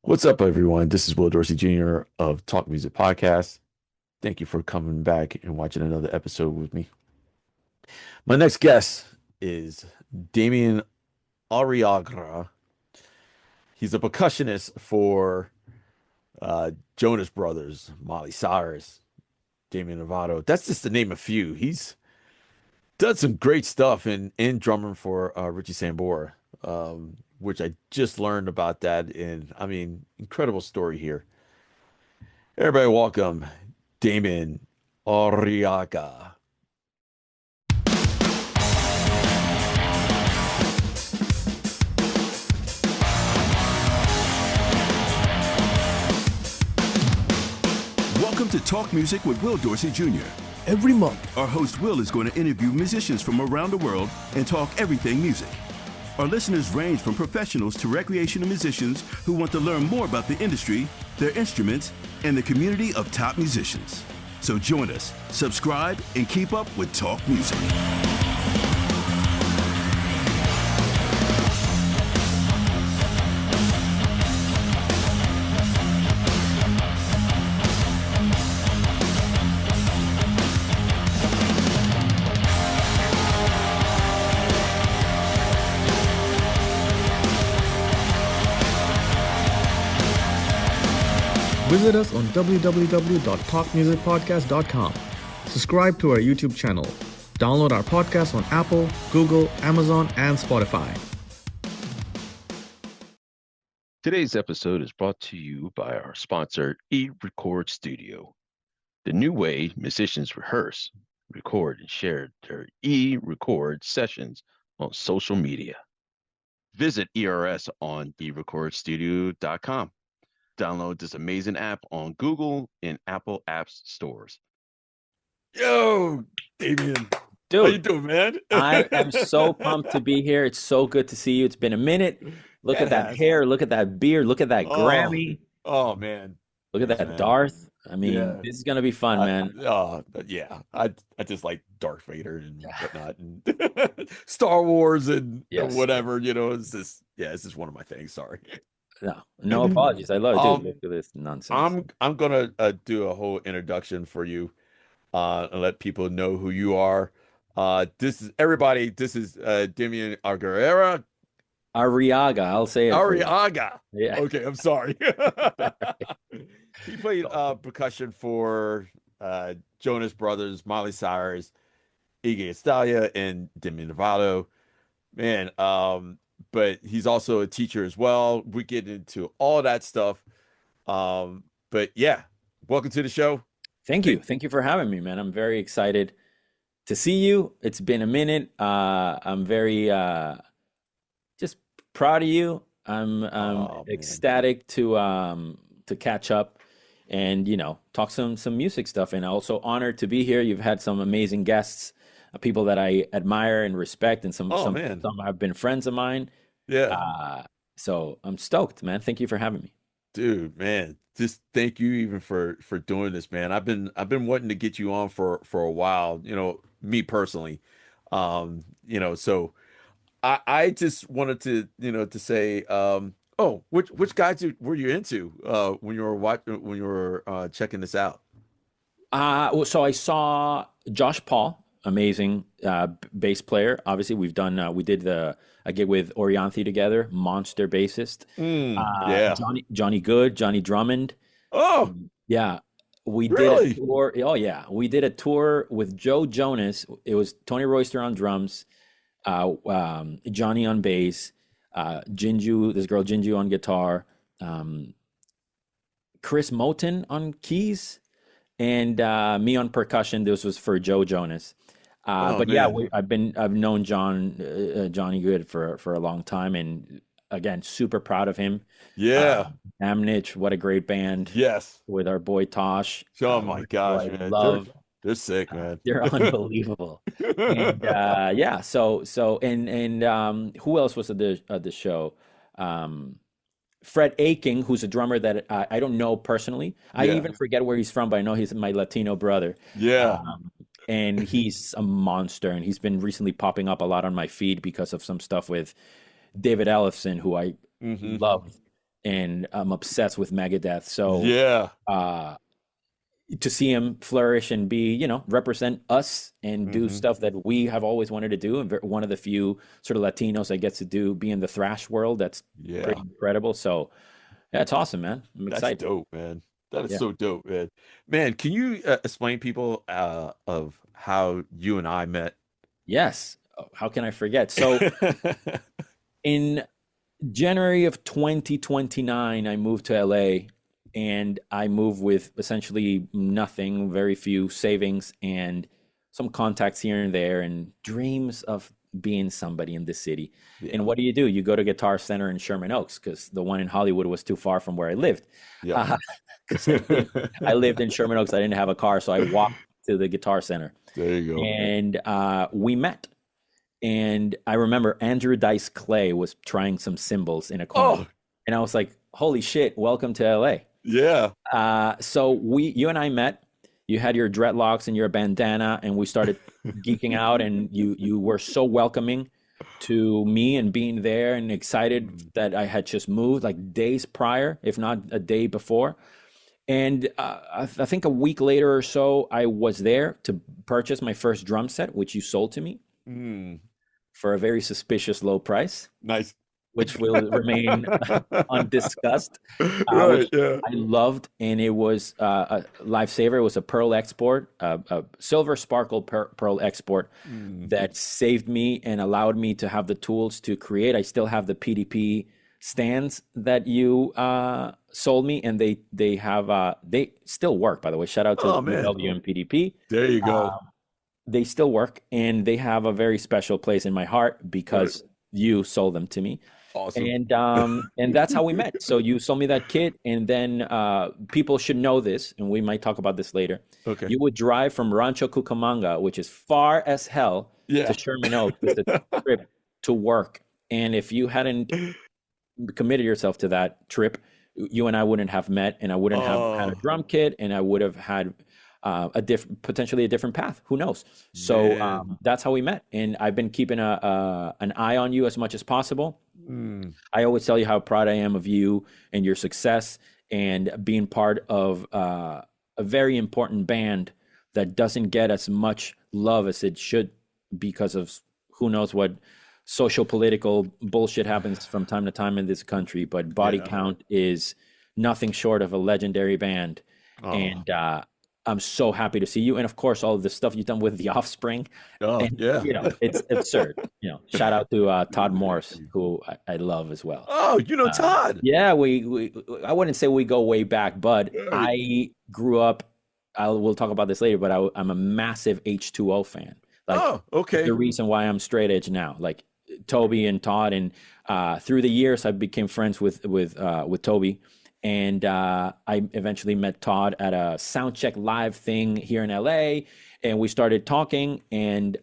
What's up, everyone? This is Will Dorsey Jr. of Talk Music Podcast. Thank you for coming back and watching another episode with me. My next guest is Demian Arriaga. He's a percussionist for Jonas Brothers, Miley Cyrus, Demian Arriaga. That's just to name a few. He's done some great stuff in drumming for Richie Sambora, which I just learned about that. And I mean, incredible story here. Everybody, welcome Demian Arriaga. Welcome to Talk Music with Will Dorsey Jr. Every month, Our host Will is going to interview musicians from around the world and talk everything music. Our listeners range from professionals to recreational musicians who want to learn more about the industry, their instruments, and the community of top musicians. So join us, subscribe, and keep up with Talk Music. visit us on www.talkmusicpodcast.com. Subscribe to our YouTube channel. Download our podcast on Apple, Google, Amazon, and Spotify. Today's episode is brought to you by our sponsor, eRecord Studio, the new way musicians rehearse, record, and share their eRecord sessions on social media. Visit ERS on eRecordstudio.com. Download this amazing app on Google and Apple Apps stores. Yo, Demian. Dude, How you doing, man? I am so pumped to be here. It's so good to see you. It's been a minute. Look at that hair. Look at that beard. Look at that Grammy. Oh, man. Look at that man. Darth. I mean, Yeah. this is going to be fun, man. Yeah. I just like Darth Vader and whatnot, and Star Wars and Yes. whatever. It's just one of my things. Sorry. No apologies. I love it. Dude, look at this nonsense. I'm gonna do a whole introduction for you, and let people know who you are. This is Demian Arriaga. Arriaga. I'll say it. for you. Arriaga. Yeah. Okay, I'm sorry. He played percussion for Jonas Brothers, Miley Cyrus, Iggy Azalea, and Demi Lovato. Man, but he's also a teacher as well. We get into all that stuff. But yeah, welcome to the show. Thank you. Thank you for having me, man. I'm very excited to see you. It's been a minute. I'm very just proud of you. I'm Man. ecstatic to catch up and talk some music stuff. And also honored to be here. You've had some amazing guests, people that I admire and respect, and some have been friends of mine. Yeah. So I'm stoked, man. Thank you for having me. Dude, man, just thank you even for doing this, man. I've been wanting to get you on for a while, me personally. So I just wanted to, to say, which guys were you into when you were checking this out? So I saw Josh Paul, amazing bass player. Obviously, we did a gig with Orianthi together, monster bassist. Yeah. Johnny Good, Johnny Drummond. Oh, Yeah, we Really? did a tour. Oh yeah, we did a tour with Joe Jonas. It was Tony Royster on drums, Johnny on bass, Jinju, this girl Jinju on guitar, Chris Moten on keys, and me on percussion. This was for Joe Jonas. But yeah, man. I've known Johnny Good for a long time, and again, super proud of him. Yeah. Amnich, what a great band Yes. with our boy Tosh. Oh my gosh, who I man. love. They're sick, man. They're unbelievable. And yeah, so who else was at the show? Fred Aking, who's a drummer that I don't know personally. I Yeah. even forget where he's from, but I know he's my Latino brother. Yeah. And he's a monster, and he's been recently popping up a lot on my feed because of some stuff with David Ellefson, who I Mhm. love. and I'm obsessed with Megadeth. So Yeah. To see him flourish and be, represent us and do stuff that we have always wanted to do, and one of the few sort of Latinos that gets to be in the thrash world, that's pretty incredible. So yeah, it's awesome, man. I'm excited. That's dope, man. That is so dope, man. Man, can you explain people of how you and I met? Yes. How can I forget? So in January of 2029, I moved to LA, and I moved with essentially nothing, very few savings and some contacts here and there and dreams of being somebody in this city. Yeah. And what do? You go to Guitar Center in Sherman Oaks, because the one in Hollywood was too far from where I lived. Yeah. I lived in Sherman Oaks. I didn't have a car, so I walked to the Guitar Center. There you go. And we met. And I remember Andrew Dice Clay was trying some cymbals in a corner. Oh. And I was like, holy shit, welcome to LA. Yeah. So you and I met. You had your dreadlocks and your bandana, and we started geeking out, and you were so welcoming to me and being there and excited that I had just moved like days prior, if not a day before. And I think a week later or so, I was there to purchase my first drum set, which you sold to me for a very suspicious low price. Nice. Which will remain undiscussed. Right, yeah. I loved, and it was a lifesaver. It was a Pearl Export, a silver sparkle Pearl Export that saved me and allowed me to have the tools to create. I still have the PDP stands that you sold me, and they still work, by the way. Shout out to W and PDP. There you go. They still work, and they have a very special place in my heart because you sold them to me. Awesome. And that's how we met. So you sold me that kit, and then people should know this, and we might talk about this later. Okay. You would drive from Rancho Cucamonga, which is far as hell, to Sherman Oaks, the trip to work. And if you hadn't committed yourself to that trip, you and I wouldn't have met, and I wouldn't have had a drum kit, and I would have had potentially a different path. Who knows? So that's how we met, and I've been keeping an eye on you as much as possible. I always tell you how proud I am of you and your success, and being part of a very important band that doesn't get as much love as it should because of who knows what social political bullshit happens from time to time in this country. But Body Count is nothing short of a legendary band, and I'm so happy to see you. And of course, all of the stuff you've done with The Offspring. It's absurd. Shout out to Todd Morse, who I love as well. Oh, Todd. Yeah, we I wouldn't say we go way back, but I grew up, we'll talk about this later, but I'm a massive H2O fan. Like, the reason why I'm straight edge now, like Toby and Todd. And through the years, I became friends with Toby. And I eventually met Todd at a Soundcheck Live thing here in LA, and we started talking, and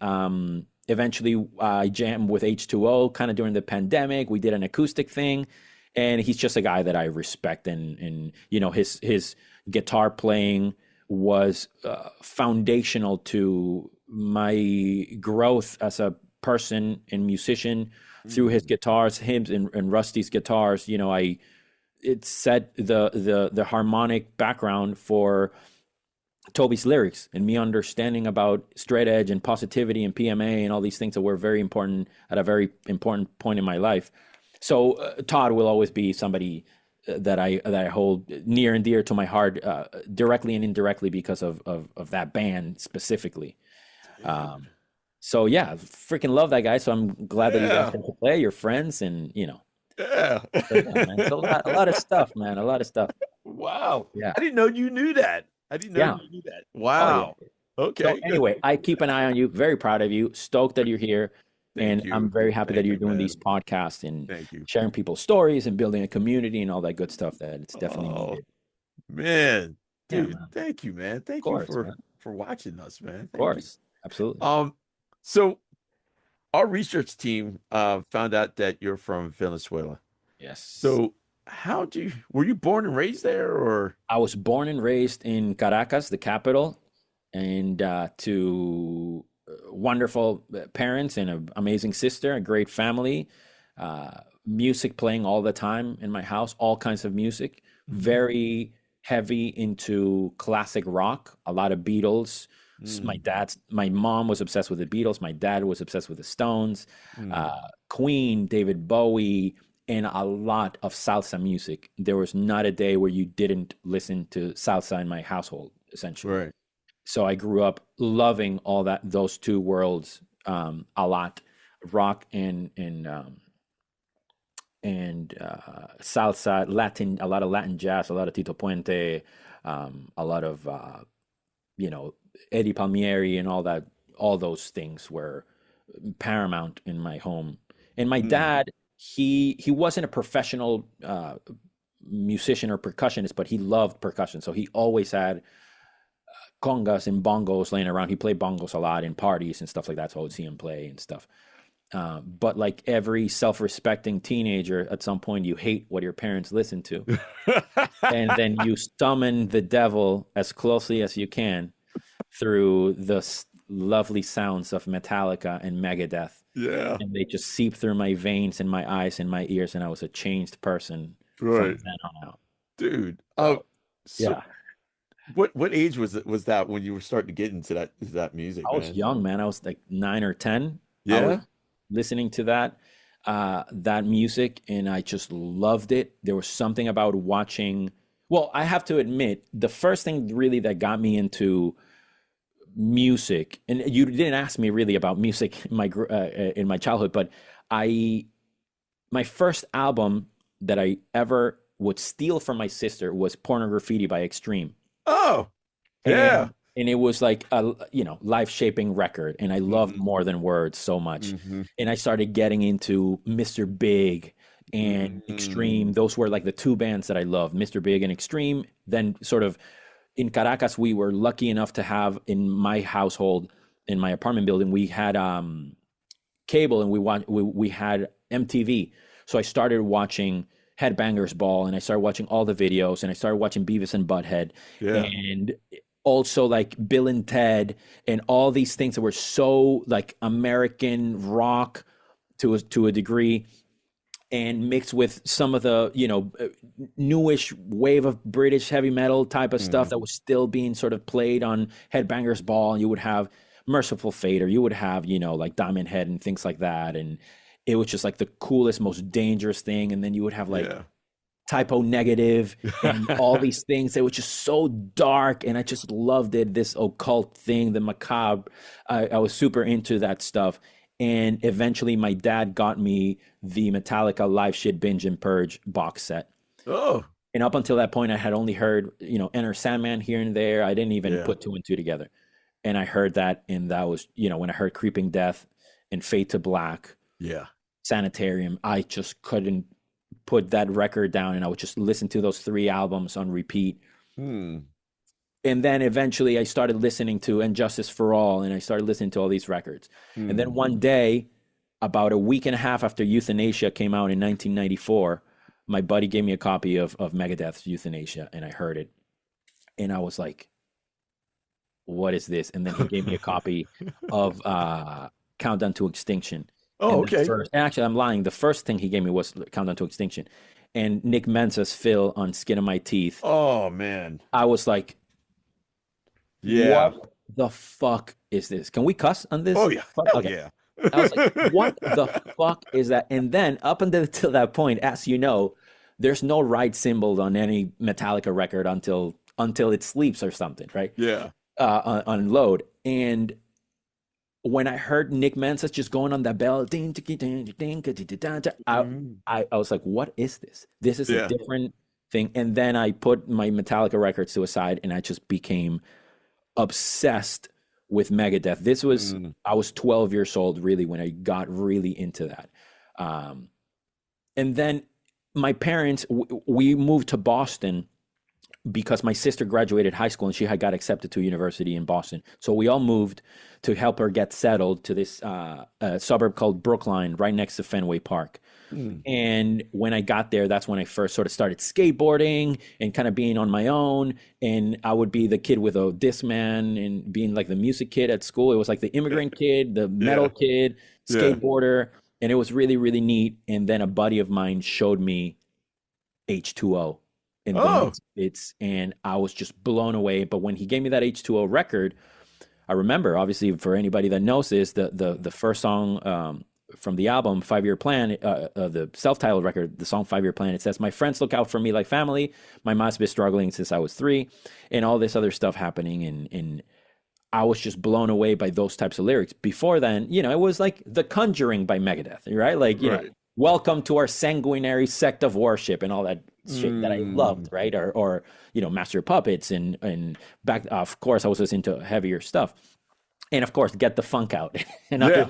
eventually I jammed with H2O kind of during the pandemic. We did an acoustic thing, and he's just a guy that I respect, and his guitar playing was foundational to my growth as a person and musician through his guitars, him and Rusty's guitars. It set the harmonic background for Toby's lyrics, and me understanding about straight edge and positivity and PMA and all these things that were very important at a very important point in my life. So Todd will always be somebody that I hold near and dear to my heart, directly and indirectly because of that band specifically. So yeah, freaking love that guy. So I'm glad that you guys get to play. You're friends, and Yeah. Man. So a lot of stuff, man. A lot of stuff. Wow. Yeah. I didn't know you knew that. You knew that. Wow. Okay. So anyway, I keep an eye on you. Very proud of you. Stoked that you're here. Thank you. I'm very happy that you're doing these podcasts and sharing people's stories and building a community and all that good stuff that it's definitely needed. Man. Dude, thank you, man. Thank you for watching us, man. Of course. Absolutely. So our research team found out that you're from Venezuela. Yes. So were you born and raised there, or? I was born and raised in Caracas, the capital, and to wonderful parents and an amazing sister, a great family, music playing all the time in my house, all kinds of music, very heavy into classic rock, a lot of Beatles. My mom was obsessed with the Beatles. My dad was obsessed with the Stones, Queen, David Bowie, and a lot of salsa music. There was not a day where you didn't listen to salsa in my household, essentially. Right. So I grew up loving those two worlds a lot, rock and salsa, Latin, a lot of Latin jazz, a lot of Tito Puente, a lot of Eddie Palmieri and all those things were paramount in my home. And my dad, he wasn't a professional musician or percussionist, but he loved percussion. So he always had congas and bongos laying around. He played bongos a lot in parties and stuff like that. So I would see him play and stuff. But like every self-respecting teenager, at some point you hate what your parents listen to. And then you summon the devil as closely as you can through the lovely sounds of Metallica and Megadeth. Yeah. And they just seep through my veins and my eyes and my ears, and I was a changed person Right. from then on out. Dude. Yeah. What age was that when you were starting to get into that music? I was young, man. I was like 9 or 10. Yeah. I was listening to that music, and I just loved it. There was something about watching. Well, I have to admit, the first thing really that got me into music, and you didn't ask me really about music in my childhood, but my first album that I ever would steal from my sister was Porno Graffiti by Extreme. Oh, yeah. And it was like a life-shaping record, and I loved More Than Words so much. And I started getting into Mr. Big and Extreme. Those were like the two bands that I loved, Mr. Big and Extreme. Then sort of in Caracas, we were lucky enough to have in my household, in my apartment building, we had cable, and we had MTV. So I started watching Headbangers Ball, and I started watching all the videos, and I started watching Beavis and Butthead, and also like Bill and Ted, and all these things that were so like American rock to a degree, and mixed with some of the newish wave of British heavy metal type of stuff that was still being sort of played on Headbangers Ball. And you would have Merciful Fate, or you would have like Diamond Head and things like that, and it was just like the coolest, most dangerous thing. And then you would have like Typo Negative and all these things that were just so dark, and I just loved it. This occult thing, the macabre. I was super into that stuff. And eventually my dad got me the Metallica Live Shit Binge and Purge box set. Oh. And up until that point, I had only heard, Enter Sandman here and there. I didn't even put two and two together. And I heard that, and that was, when I heard Creeping Death and Fade to Black, Sanitarium, I just couldn't put that record down, and I would just listen to those three albums on repeat. And then eventually I started listening to And Justice for All, and I started listening to all these records. And then one day, about a week and a half after Euthanasia came out in 1994, my buddy gave me a copy of Megadeth's Euthanasia, and I heard it. And I was like, what is this? And then he gave me a copy of Countdown to Extinction. Oh, okay. Actually, I'm lying. The first thing he gave me was Countdown to Extinction. And Nick Mensa's Phil on Skin of My Teeth. Oh, man. I was like, what the fuck is this? Can we cuss on this? Oh, yeah. Okay. I was like, what the fuck is that? And then up until that point, as you know, there's no right symbol on any Metallica record until it sleeps or something, right? Yeah. On load. And when I heard Nick Mensa just going on that bell, I was like, what is this? This is a different thing. And then I put my Metallica records to a side, and I just became obsessed with Megadeth. This was, I was 12 years old, really, when I got really into that. And then my parents, we moved to Boston because my sister graduated high school and she had got accepted to a university in Boston. So we all moved to help her get settled to this suburb called Brookline, right next to Fenway Park. And when I got there, that's when I first sort of started skateboarding and kind of being on my own. And I would be the kid with a Discman and being like the music kid at school. It was like the immigrant kid, the metal kid, skateboarder. And it was really, really neat. And then a buddy of mine showed me H2O in and I was just blown away. But when he gave me that H2O record, I remember, obviously, for anybody that knows this, the first song from the album, 5-Year Plan, the self-titled record, the song 5-Year Plan, it says, "My friends look out for me like family. My mom's been struggling since I was 3," and all this other stuff happening. And I was just blown away by those types of lyrics. Before then, it was like The Conjuring by Megadeth, right? Like, you know, welcome to our sanguinary sect of worship and all that shit that I loved, right? Or Master of Puppets and back, of course, I was listening to heavier stuff. And of course, Get the Funk Out. And a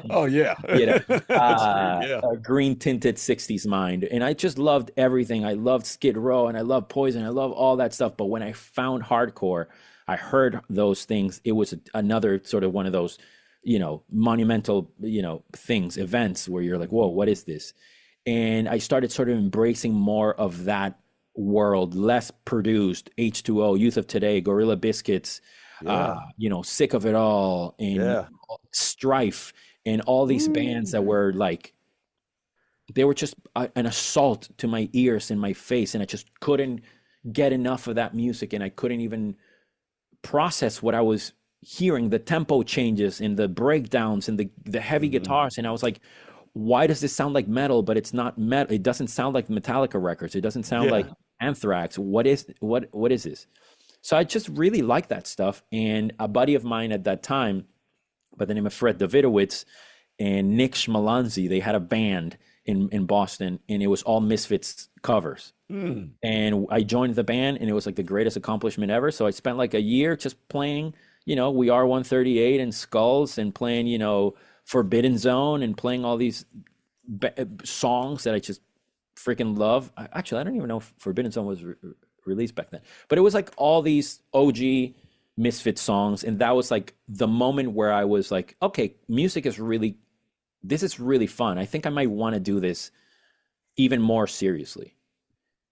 green tinted 60s mind. And I just loved everything. I loved Skid Row and I loved Poison. I love all that stuff. But when I found hardcore, I heard those things. It was another sort of one of those, monumental, events where you're like, whoa, what is this? And I started sort of embracing more of that world, less produced, H2O, Youth of Today, Gorilla Biscuits, Sick of It All, and Strife, and all these bands that were like, they were just an assault to my ears and my face, and I just couldn't get enough of that music, and I couldn't even process what I was hearing, the tempo changes and the breakdowns and the heavy guitars, and I was like, why does this sound like metal, but it's not metal? It doesn't sound like Metallica records. It doesn't sound like Anthrax. What is this? So I just really liked that stuff. And a buddy of mine at that time, by the name of Fred Davidowitz and Nick Schmalanzi, they had a band in Boston, and it was all Misfits covers. And I joined the band, and it was like the greatest accomplishment ever. So I spent like a year just playing, We Are 138 and Skulls, and playing, Forbidden Zone, and playing all these songs that I just freaking love. Actually, I don't even know if Forbidden Zone was released back then, but it was like all these OG Misfit songs. And that was like the moment where I was like, okay, music is really, this is really fun. I think I might want to do this even more seriously.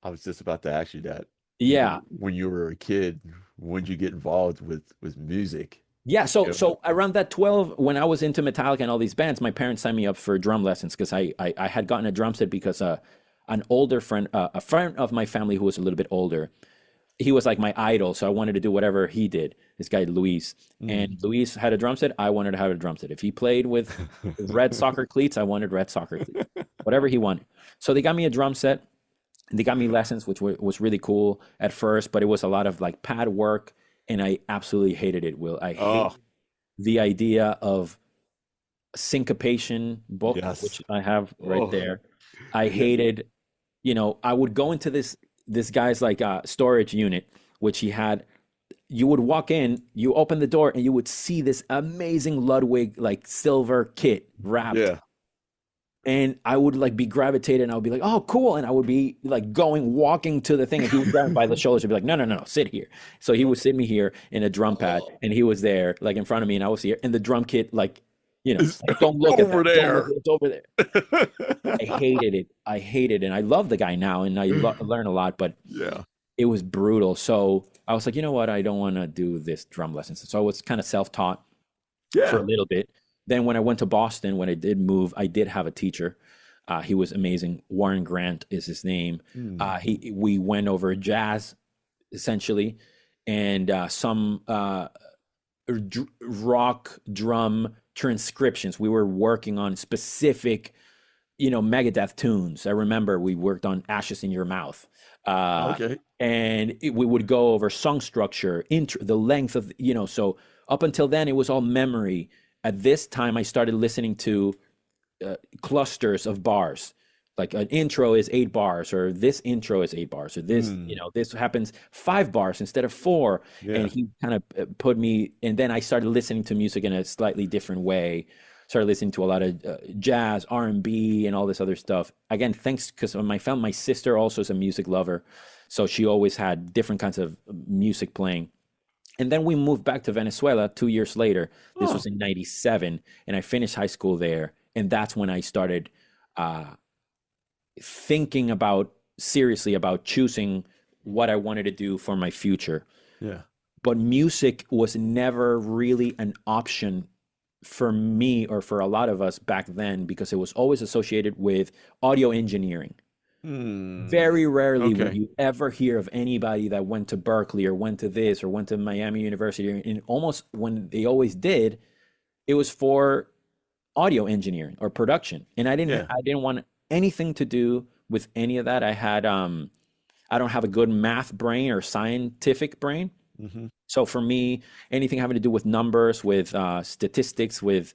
I was just about to ask you that. Yeah. When you were a kid, when did you get involved with music? Yeah, so around that 12, when I was into Metallica and all these bands, my parents signed me up for drum lessons because I had gotten a drum set because an older friend, a friend of my family who was a little bit older, he was like my idol, so I wanted to do whatever he did, this guy Luis. And Luis had a drum set, I wanted to have a drum set. If he played with red soccer cleats, I wanted red soccer cleats, whatever he wanted. So they got me a drum set, and they got me lessons, which was really cool at first, but it was a lot of like pad work, and I absolutely hated it, Will. I hate the idea of syncopation book, which I have right there. I hated, I would go into this guy's like storage unit, which he had. You would walk in, you open the door, and you would see this amazing Ludwig like silver kit wrapped. Yeah. And I would like be gravitated, and I would be like, oh, cool. And I would be like walking to the thing, and he would grab me by the shoulders and be like, no, sit here. So he would sit me here in a drum pad, and he was there like in front of me, and I was here. And the drum kit, like, like, don't look over there. It's over there. I hated it. And I love the guy now, and I learn a lot, but it was brutal. So I was like, you know what? I don't want to do this drum lessons. So I was kind of self-taught for a little bit. Then when I went to Boston, when I did move, I did have a teacher. He was amazing. Warren Grant is his name. We went over jazz, essentially, and some rock drum transcriptions. We were working on specific, Megadeth tunes. I remember we worked on Ashes in Your Mouth. And we would go over song structure, the length of, so up until then, it was all memory. At this time, I started listening to clusters of bars. Like an intro is 8 bars, or this intro is 8 bars, or this, this happens 5 bars instead of 4. And he kind of put me, and then I started listening to music in a slightly different way. Started listening to a lot of jazz, R&B, and all this other stuff. Again, thanks, because my sister also is a music lover. So she always had different kinds of music playing. And then we moved back to Venezuela 2 years later. This was in 97, and I finished high school there. And that's when I started thinking seriously about choosing what I wanted to do for my future. Yeah. But music was never really an option for me, or for a lot of us back then, because it was always associated with audio engineering. Very rarely would you ever hear of anybody that went to Berklee or went to this or went to Miami University. And almost when they always did, it was for audio engineering or production. And I didn't want anything to do with any of that. I don't have a good math brain or scientific brain. So for me, anything having to do with numbers, with statistics, with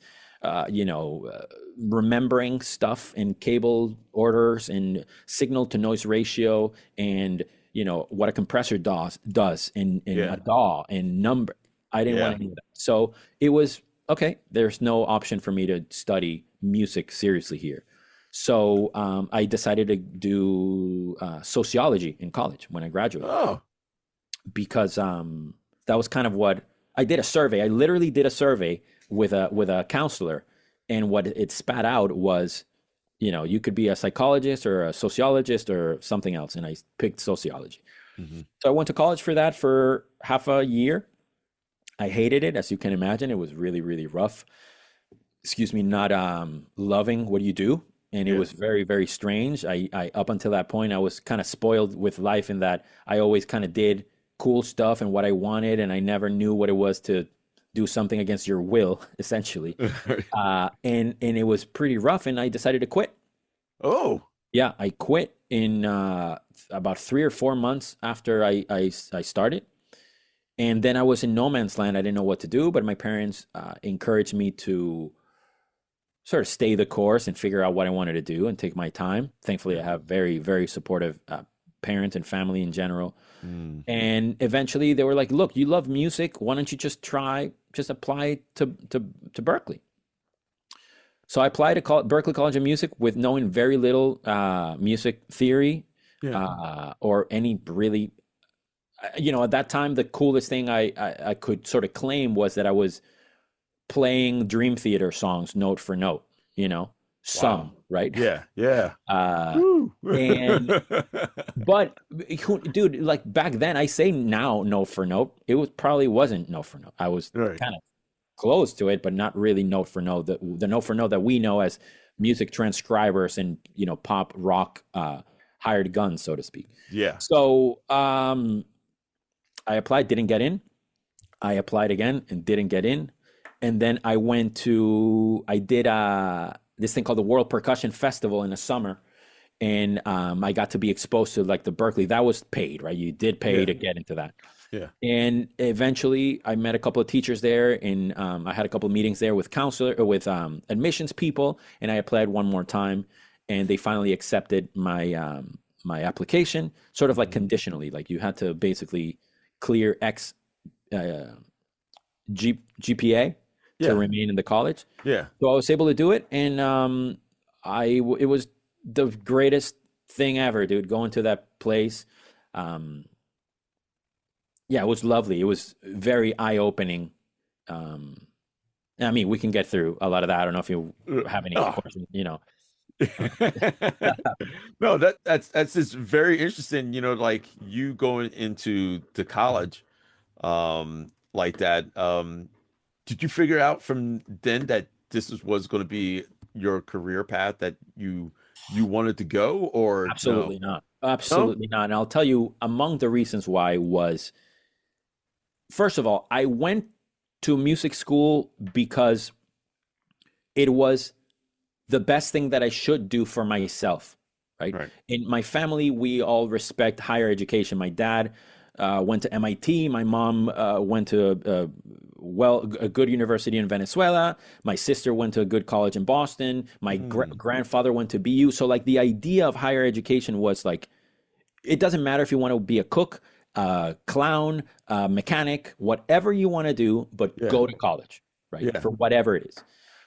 remembering stuff and cable orders and signal to noise ratio, and what a compressor does and a DAW and number. I didn't want to do that. So it was okay. There's no option for me to study music seriously here. So I decided to do sociology in college when I graduated. Oh, because that was kind of what I did. A survey. I literally did a survey with a counselor. And what it spat out was, you could be a psychologist or a sociologist or something else. And I picked sociology. So I went to college for that for half a year. I hated it, as you can imagine. It was really, really rough. Excuse me, not loving what you do. And it was very, very strange. I up until that point, I was kind of spoiled with life in that I always kind of did cool stuff and what I wanted. And I never knew what it was to do something against your will, essentially. And it was pretty rough, and I decided to quit. Oh. Yeah, I quit in about 3 or 4 months after I started. And then I was in no man's land. I didn't know what to do, but my parents encouraged me to sort of stay the course and figure out what I wanted to do and take my time. Thankfully, I have very, very supportive parents and family in general. And eventually they were like, look, you love music. Why don't you just apply to Berklee? So I applied to Berklee College of Music with knowing very little music theory or any really, at that time, the coolest thing I could sort of claim was that I was playing Dream Theater songs note for note, some, right? Yeah. But dude, like back then, I say now note for note, probably wasn't note for note. I was kind of close to it, but not really note for note. The note for note that we know as music transcribers and pop rock hired guns, so to speak. Yeah. So I applied, didn't get in. I applied again and didn't get in. And then I did this thing called the World Percussion Festival in the summer. And I got to be exposed to like the Berklee. That was paid, right? You did pay to get into that. Yeah. And eventually I met a couple of teachers there, and I had a couple of meetings there with admissions people, and I applied one more time, and they finally accepted my my application, sort of like conditionally. Like you had to basically clear X GPA to remain in the college. Yeah. So I was able to do it, and it was the greatest thing ever, dude. Going to that place. It was lovely. It was very eye-opening. I mean, we can get through a lot of that. I don't know if you have any questions, No, that's just very interesting, like you going into the college like that. Did you figure out from then that this was going to be your career path that you wanted to go, or absolutely not? Absolutely not. And I'll tell you, among the reasons why was, first of all, I went to music school because it was the best thing that I should do for myself, right? In my family, we all respect higher education. My dad went to MIT. My mom went to a good university in Venezuela. My sister went to a good college in Boston. My grandfather went to BU. So like the idea of higher education was like, it doesn't matter if you want to be a cook, clown, mechanic, whatever you want to do, but go to college, right? For whatever it is.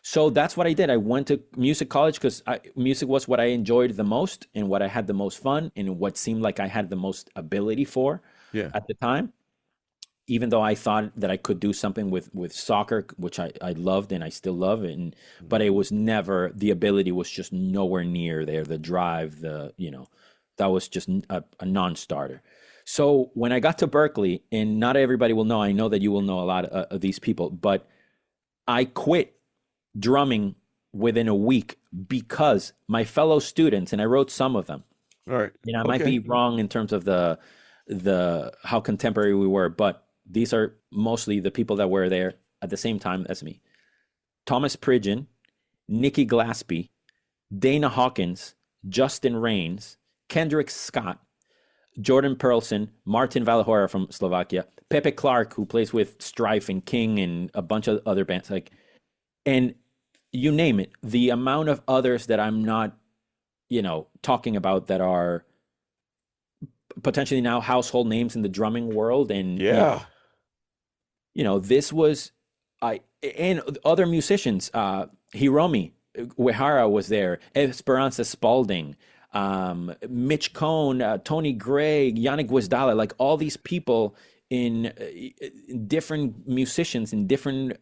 So that's what I did. I went to music college because music was what I enjoyed the most and what I had the most fun and what seemed like I had the most ability for at the time. Even though I thought that I could do something with soccer, which I loved and I still love, but it was never, the ability was just nowhere near there. The drive, that was just a non-starter. So when I got to Berklee, and not everybody will know, I know that you will know a lot of these people, but I quit drumming within a week because my fellow students, and I wrote some of them. All right. You know, I might be wrong in terms of the how contemporary we were, but these are mostly the people that were there at the same time as me. Thomas Pridgeon, Nikki Glaspie, Dana Hawkins, Justin Rains, Kendrick Scott, Jordan Perlson, Martin Valahora from Slovakia, Pepe Clark, who plays with Strife and King and a bunch of other bands, like, and you name it. The amount of others that I'm not, you know, talking about that are potentially now household names in the drumming world, and you know, this was and other musicians. Hiromi Uehara was there, Esperanza Spalding, Mitch Cohn, Tony Gray, Yannick Guisdala, like all these people in different musicians in different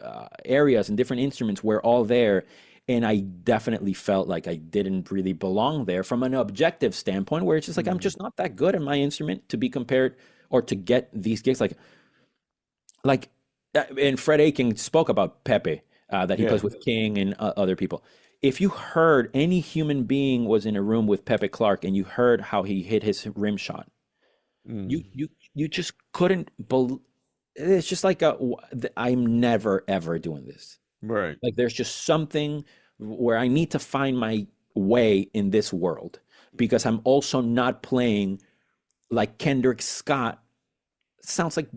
areas and different instruments were all there. And I definitely felt like I didn't really belong there from an objective standpoint, where it's just like, I'm just not that good at my instrument to be compared or to get these gigs. Like, and Fred Aiken spoke about Pepe, that he plays with King and other people. If you heard any human being was in a room with Pepe Clark and you heard how he hit his rim shot, you just couldn't believe. It's just like I'm never ever doing this. Right. Like there's just something where I need to find my way in this world, because I'm also not playing like Kendrick Scott. Sounds like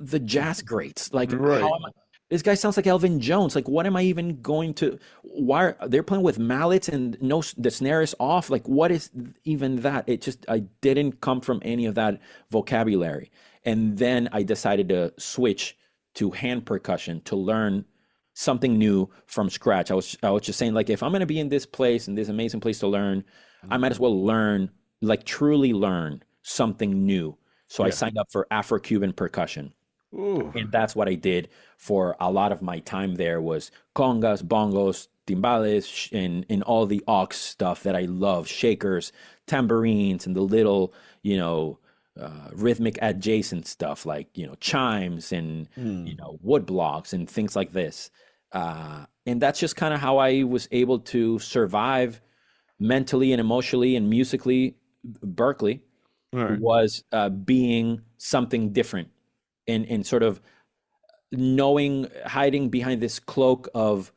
the jazz greats. Like, how am I? This guy sounds like Elvin Jones. Like, what am I even going to? Why they're playing with mallets and the snare is off? Like, what is even that? It just, I didn't come from any of that vocabulary. And then I decided to switch to hand percussion to learn something new from scratch. I was just saying, like, if I'm going to be in this place, in this amazing place to learn, I might as well learn, like truly learn something new. So I signed up for Afro-Cuban percussion. Ooh. And that's what I did for a lot of my time there, was congas, bongos, timbales, and all the aux stuff that I love, shakers, tambourines, and the little, you know, rhythmic adjacent stuff like, you know, chimes and, you know, wood blocks and things like this. And that's just kind of how I was able to survive mentally and emotionally and musically. Berklee was being something different. And sort of hiding behind this cloak of,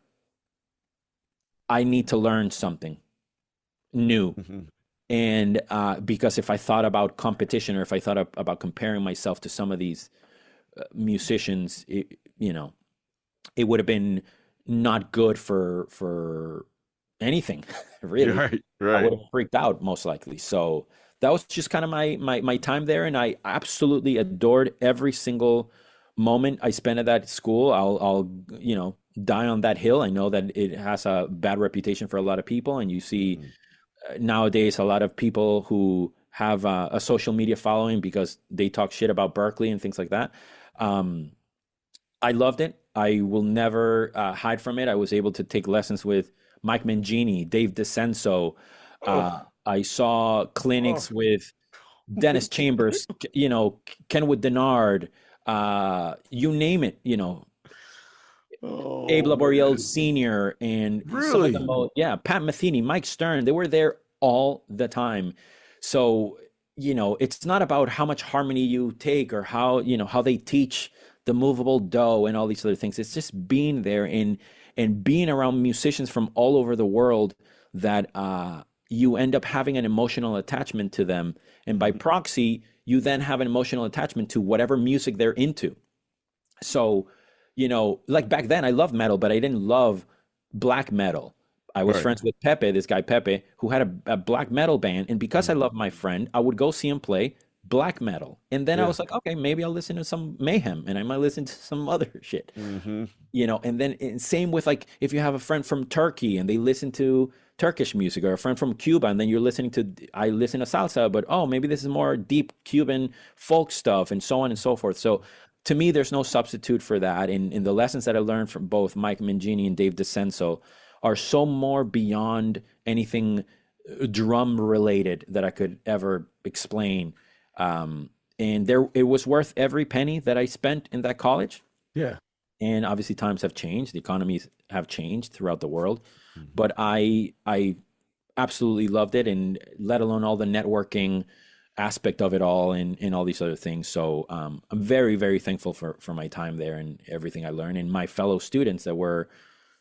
I need to learn something new. And because if I thought about competition, or if I thought about comparing myself to some of these musicians, you know, it would have been not good for anything, really. Right. I would have freaked out most likely. So that was just kind of my time there, and I absolutely adored every single moment I spent at that school. I'll you know, die on that hill. I know that it has a bad reputation for a lot of people, and you see nowadays a lot of people who have a social media following because they talk shit about Berklee and things like that. I loved it. I will never hide from it. I was able to take lessons with Mike Mangini, Dave DeCenso. I saw clinics with Dennis Chambers, you know, Kenwood Denard, you name it, you know, Abe Laboriel Sr. and some of the most, Pat Metheny, Mike Stern, they were there all the time. So, you know, it's not about how much harmony you take or how, you know, how they teach the movable do and all these other things. It's just being there and being around musicians from all over the world that you end up having an emotional attachment to them. And by proxy, you then have an emotional attachment to whatever music they're into. So, you know, like back then I loved metal, but I didn't love black metal. I was friends with Pepe, this guy Pepe, who had a black metal band. And because I loved my friend, I would go see him play black metal. And then I was like, okay, maybe I'll listen to some Mayhem and I might listen to some other shit, you know. And then same with, like, if you have a friend from Turkey and they listen to Turkish music, or a friend from Cuba and then you're listening to, I listen to salsa, but maybe this is more deep Cuban folk stuff, and so on and so forth. So to me, there's no substitute for that. And the lessons that I learned from both Mike Mangini and Dave DeCenso are so more beyond anything drum related that I could ever explain. And it was worth every penny that I spent in that college. Yeah. and obviously times have changed, the economies have changed throughout the world, but I absolutely loved it, and let alone all the networking aspect of it all, and all these other things. So I'm very, very thankful for my time there and everything I learned, and my fellow students that were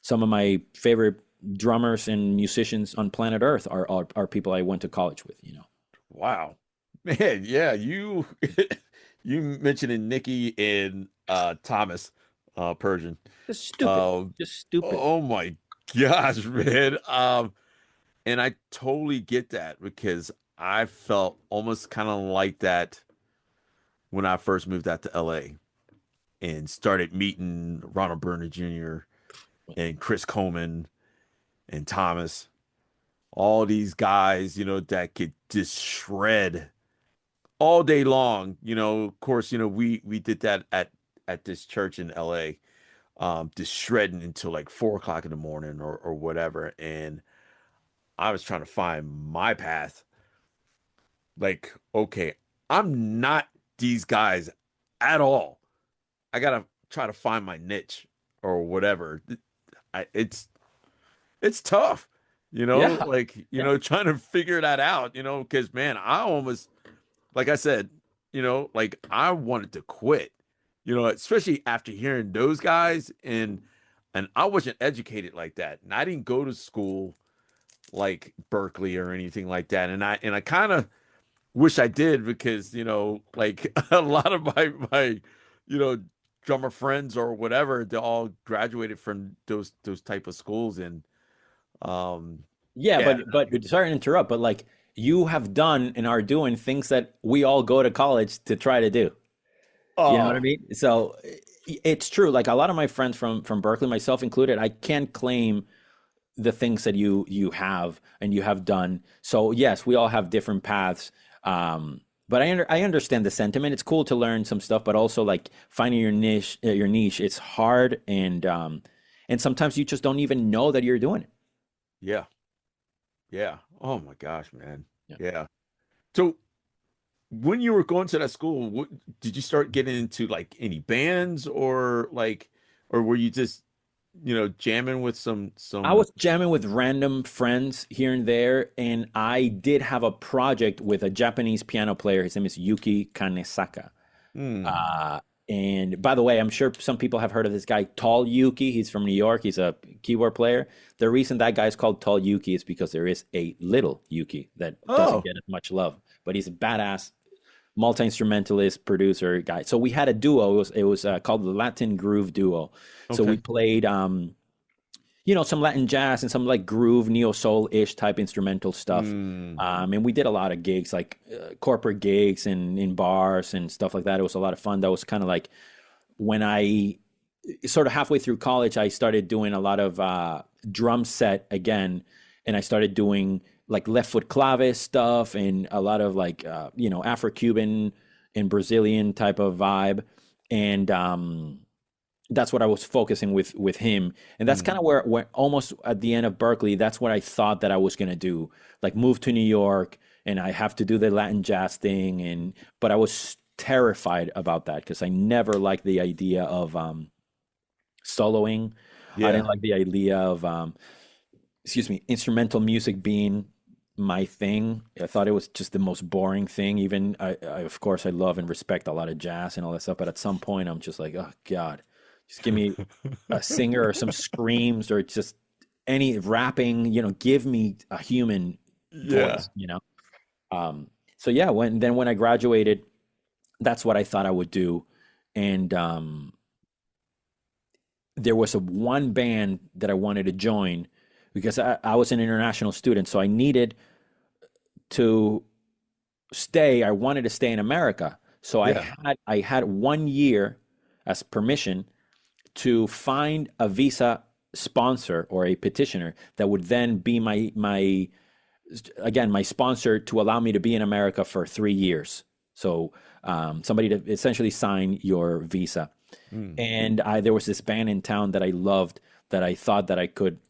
some of my favorite drummers and musicians on planet Earth are people I went to college with, you know. Wow, man. Yeah, you you mentioning Nikki and Thomas Persian. Just stupid. Just stupid. Oh my gosh, man. And I totally get that, because I felt almost kind of like that when I first moved out to LA and started meeting Ronald Burner Jr. and Chris Coleman and Thomas, all these guys, you know, that could just shred all day long. You know, of course, you know, we did that at this church in LA, just shredding until like 4 o'clock in the morning or whatever. And I was trying to find my path. Like, okay, I'm not these guys at all. I gotta try to find my niche or whatever. It's tough, you know, Yeah. like, you know, trying to figure that out, you know, because man, I almost, like I said, you know, like I wanted to quit, you know, especially after hearing those guys, and I wasn't educated like that, and I didn't go to school like Berklee or anything like that, and I kind of wish I did, because, you know, like a lot of my you know, drummer friends or whatever, they all graduated from those type of schools. And Yeah, yeah. but sorry to interrupt, but like you have done and are doing things that we all go to college to try to do. You know what I mean? So it's true. Like a lot of my friends from Berklee, myself included, I can't claim the things that you have and you have done. So yes, we all have different paths. But I understand the sentiment. It's cool to learn some stuff, but also like finding your niche, it's hard, and sometimes you just don't even know that you're doing it. Yeah. Yeah. Oh my gosh, man. Yeah. Yeah. So when you were going to that school, did you start getting into like any bands, or were you just, you know, jamming with some? I was jamming with random friends here and there, and I did have a project with a Japanese piano player. His name is Yuki Kanesaka. And by the way, I'm sure some people have heard of this guy, Tall Yuki. He's from New York. He's a keyboard player. The reason that guy is called Tall Yuki is because there is a little Yuki that doesn't get as much love, but he's a badass multi-instrumentalist producer guy. So we had a duo. It was called the Latin Groove Duo. So we played you know, some Latin jazz and some like groove, neo soul-ish type instrumental stuff. And we did a lot of gigs, like corporate gigs and in bars and stuff like that. It was a lot of fun. That was kind of like when I sort of halfway through college, I started doing a lot of drum set again. And I started doing like left foot clave stuff and a lot of like, you know, Afro-Cuban and Brazilian type of vibe. And that's what I was focusing with him. And that's kind of where almost at the end of Berklee, that's what I thought that I was going to do, like move to New York and I have to do the Latin jazz thing. But I was terrified about that because I never liked the idea of soloing. I didn't like the idea of, instrumental music being my thing. I thought it was just the most boring thing. Even I of course, I love and respect a lot of jazz and all that stuff. But at some point I'm just like, oh God, just give me a singer or some screams or just any rapping, you know, give me a human voice, you know? So yeah, when I graduated, that's what I thought I would do. And there was one band that I wanted to join because I was an international student. So I needed to stay. I wanted to stay in America. So I had 1 year as permission to find a visa sponsor or a petitioner that would then be my sponsor to allow me to be in America for 3 years. So somebody to essentially sign your visa. And there was this band in town that I loved that I thought that I could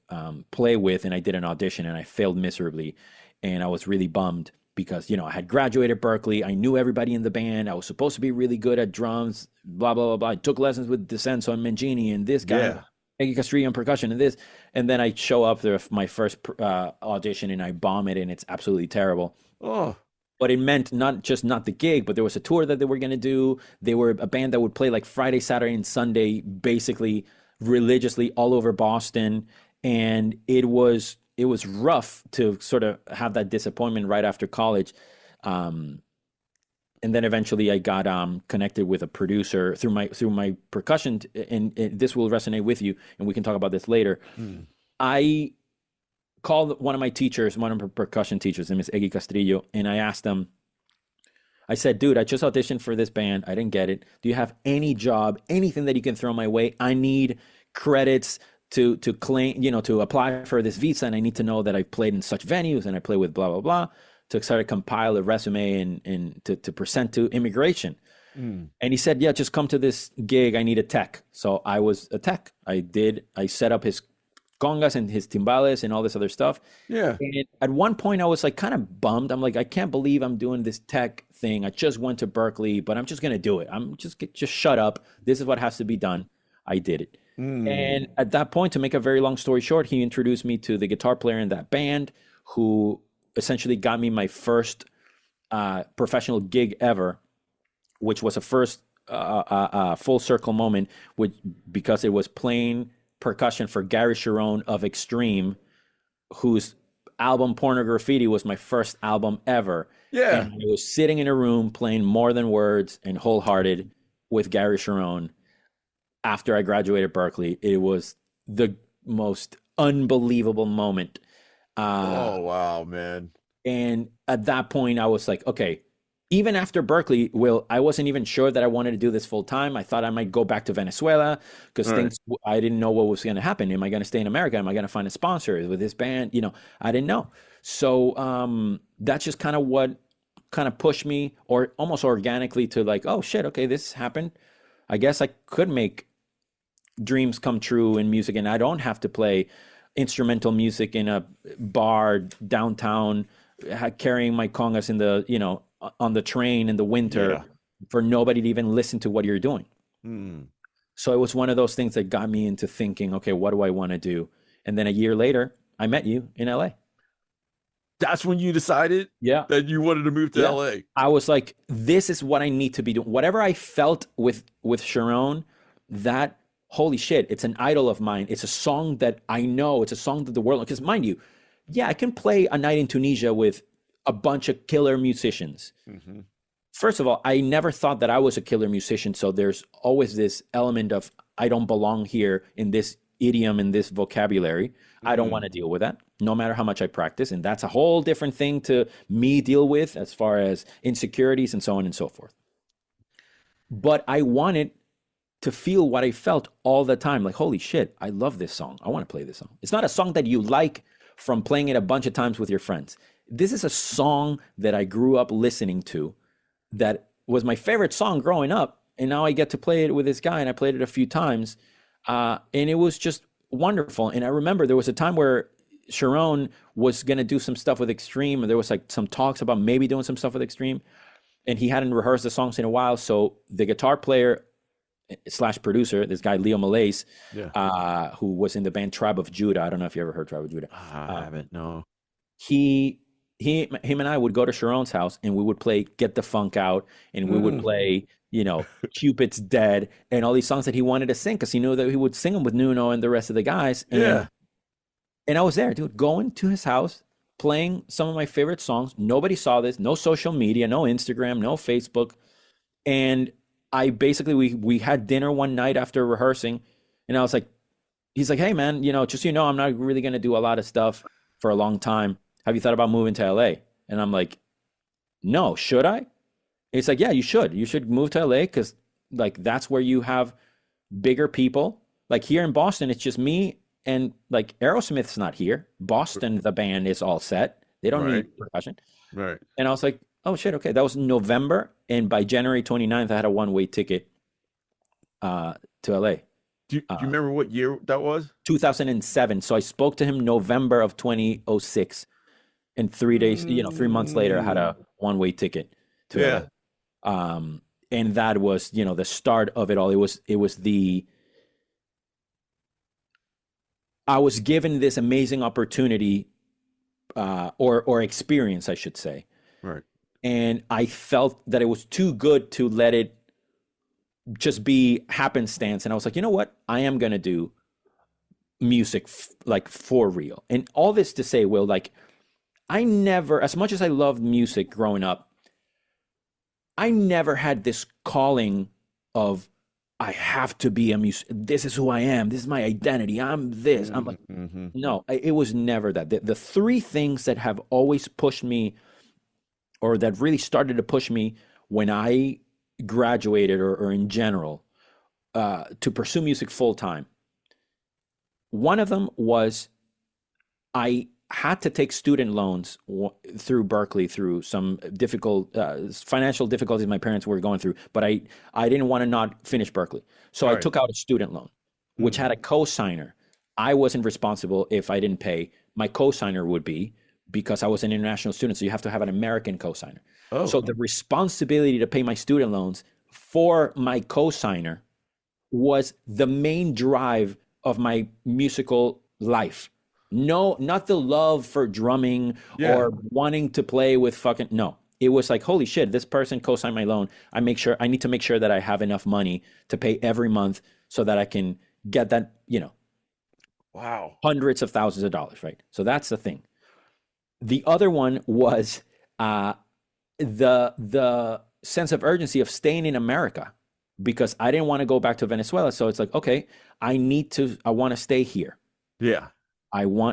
play with, and I did an audition and I failed miserably, and I was really bummed. because, I had graduated Berklee. I knew everybody in the band. I was supposed to be really good at drums, blah, blah, blah, blah. I took lessons with DeCenzo and Mangini and this guy, Iggy Azalea on percussion and this. And then I show up there for my first audition and I bomb it and it's absolutely terrible. Oh. But it meant not the gig, but there was a tour that they were going to do. They were a band that would play like Friday, Saturday, and Sunday, basically religiously all over Boston. And it was rough to sort of have that disappointment right after college. And then eventually I got connected with a producer through my percussion, and this will resonate with you, and we can talk about this later. I called one of my teachers, one of my percussion teachers, his name is Iggy Azalea, and I asked him, I said, dude, I just auditioned for this band. I didn't get it. Do you have any job, anything that you can throw my way? I need credits to claim, to apply for this visa, and I need to know that I've played in such venues and I play with blah, blah, blah, to sort of compile a resume and to present to immigration. And he said, yeah, just come to this gig. I need a tech. So I was a tech. I set up his congas and his timbales and all this other stuff. Yeah. And at one point I was like kind of bummed. I'm like, I can't believe I'm doing this tech thing. I just went to Berklee, but I'm just going to do it. I'm just shut up. This is what has to be done. I did it. And at that point, to make a very long story short, he introduced me to the guitar player in that band who essentially got me my first professional gig ever, which was a first full circle moment, because it was playing percussion for Gary Cherone of Extreme, whose album Porno Graffiti was my first album ever. Yeah. And I was sitting in a room playing More Than Words and Wholehearted with Gary Cherone after I graduated Berklee. It was the most unbelievable moment. Oh, wow, man. And at that point, I was like, okay, even after Berklee, Will, I wasn't even sure that I wanted to do this full time. I thought I might go back to Venezuela because I didn't know what was going to happen. Am I going to stay in America? Am I going to find a sponsor with this band? I didn't know. So that's just kind of what kind of pushed me, or almost organically, to like, oh shit, okay, this happened. I guess I could make dreams come true in music, and I don't have to play instrumental music in a bar downtown, carrying my congas in the, on the train in the winter for nobody to even listen to what you're doing. So it was one of those things that got me into thinking, okay, what do I want to do? And then a year later, I met you in LA. That's when you decided that you wanted to move to LA. I was like, this is what I need to be doing. Whatever I felt with Cherone, that, holy shit, it's an idol of mine. It's a song that I know. It's a song that the world, because mind you, I can play A Night in Tunisia with a bunch of killer musicians. First of all, I never thought that I was a killer musician. So there's always this element of, I don't belong here in this idiom, in this vocabulary. I don't want to deal with that, no matter how much I practice. And that's a whole different thing to me deal with as far as insecurities and so on and so forth. But I wanted to feel what I felt all the time. Like, holy shit, I love this song. I want to play this song. It's not a song that you like from playing it a bunch of times with your friends. This is a song that I grew up listening to, that was my favorite song growing up. And now I get to play it with this guy, and I played it a few times. And it was just wonderful. And I remember there was a time where Cherone was going to do some stuff with Extreme, and there was like some talks about maybe doing some stuff with Extreme. And he hadn't rehearsed the songs in a while. So the guitar player / producer, this guy Leo Malaise, who was in the band Tribe of Judah. I don't know if you ever heard Tribe of Judah. I haven't, no. Him and I would go to Sharon's house, and we would play Get the Funk Out, and we would play, Cupid's Dead, and all these songs that he wanted to sing, because he knew that he would sing them with Nuno and the rest of the guys. And I was there, dude, going to his house, playing some of my favorite songs. Nobody saw this, no social media, no Instagram, no Facebook. And I basically, we had dinner one night after rehearsing, and I was like, he's like, hey man, just I'm not really going to do a lot of stuff for a long time. Have you thought about moving to LA? And I'm like, no, should I? And he's like, yeah, you should. You should move to LA, because like that's where you have bigger people. Like here in Boston, it's just me, and like Aerosmith's not here. Boston, the band is all set. They don't need percussion. Right. And I was like, oh shit, okay. That was in November, and by January 29th, I had a one-way ticket to LA. Do you remember what year that was? 2007. So I spoke to him November of 2006. And 3 days, 3 months later, I had a one-way ticket to LA. And that was, the start of it all. I was given this amazing opportunity, or experience, I should say. Right. And I felt that it was too good to let it just be happenstance. And I was like, you know what? I am going to do music like for real. And all this to say, Will, like, I never, as much as I loved music growing up, I never had this calling of, I have to be a musician. This is who I am. This is my identity. I'm this. I'm like, no, it was never that. The three things that have always pushed me, or that really started to push me when I graduated, or in general, to pursue music full time. One of them was I had to take student loans through Berklee, through some difficult financial difficulties my parents were going through, but I didn't want to not finish Berklee. So I took out a student loan, which had a co-signer. I wasn't responsible if I didn't pay. My co-signer would be, because I was an international student, so you have to have an American co-signer. So the responsibility to pay my student loans for my co-signer was the main drive of my musical life. No, not the love for drumming or wanting to play with no. It was like, holy shit, this person co-signed my loan. I need to make sure that I have enough money to pay every month so that I can get that, wow, hundreds of thousands of dollars, right? So that's the thing. The other one was the sense of urgency of staying in America, because I didn't want to go back to Venezuela. So it's like, okay, I want to stay here. Yeah.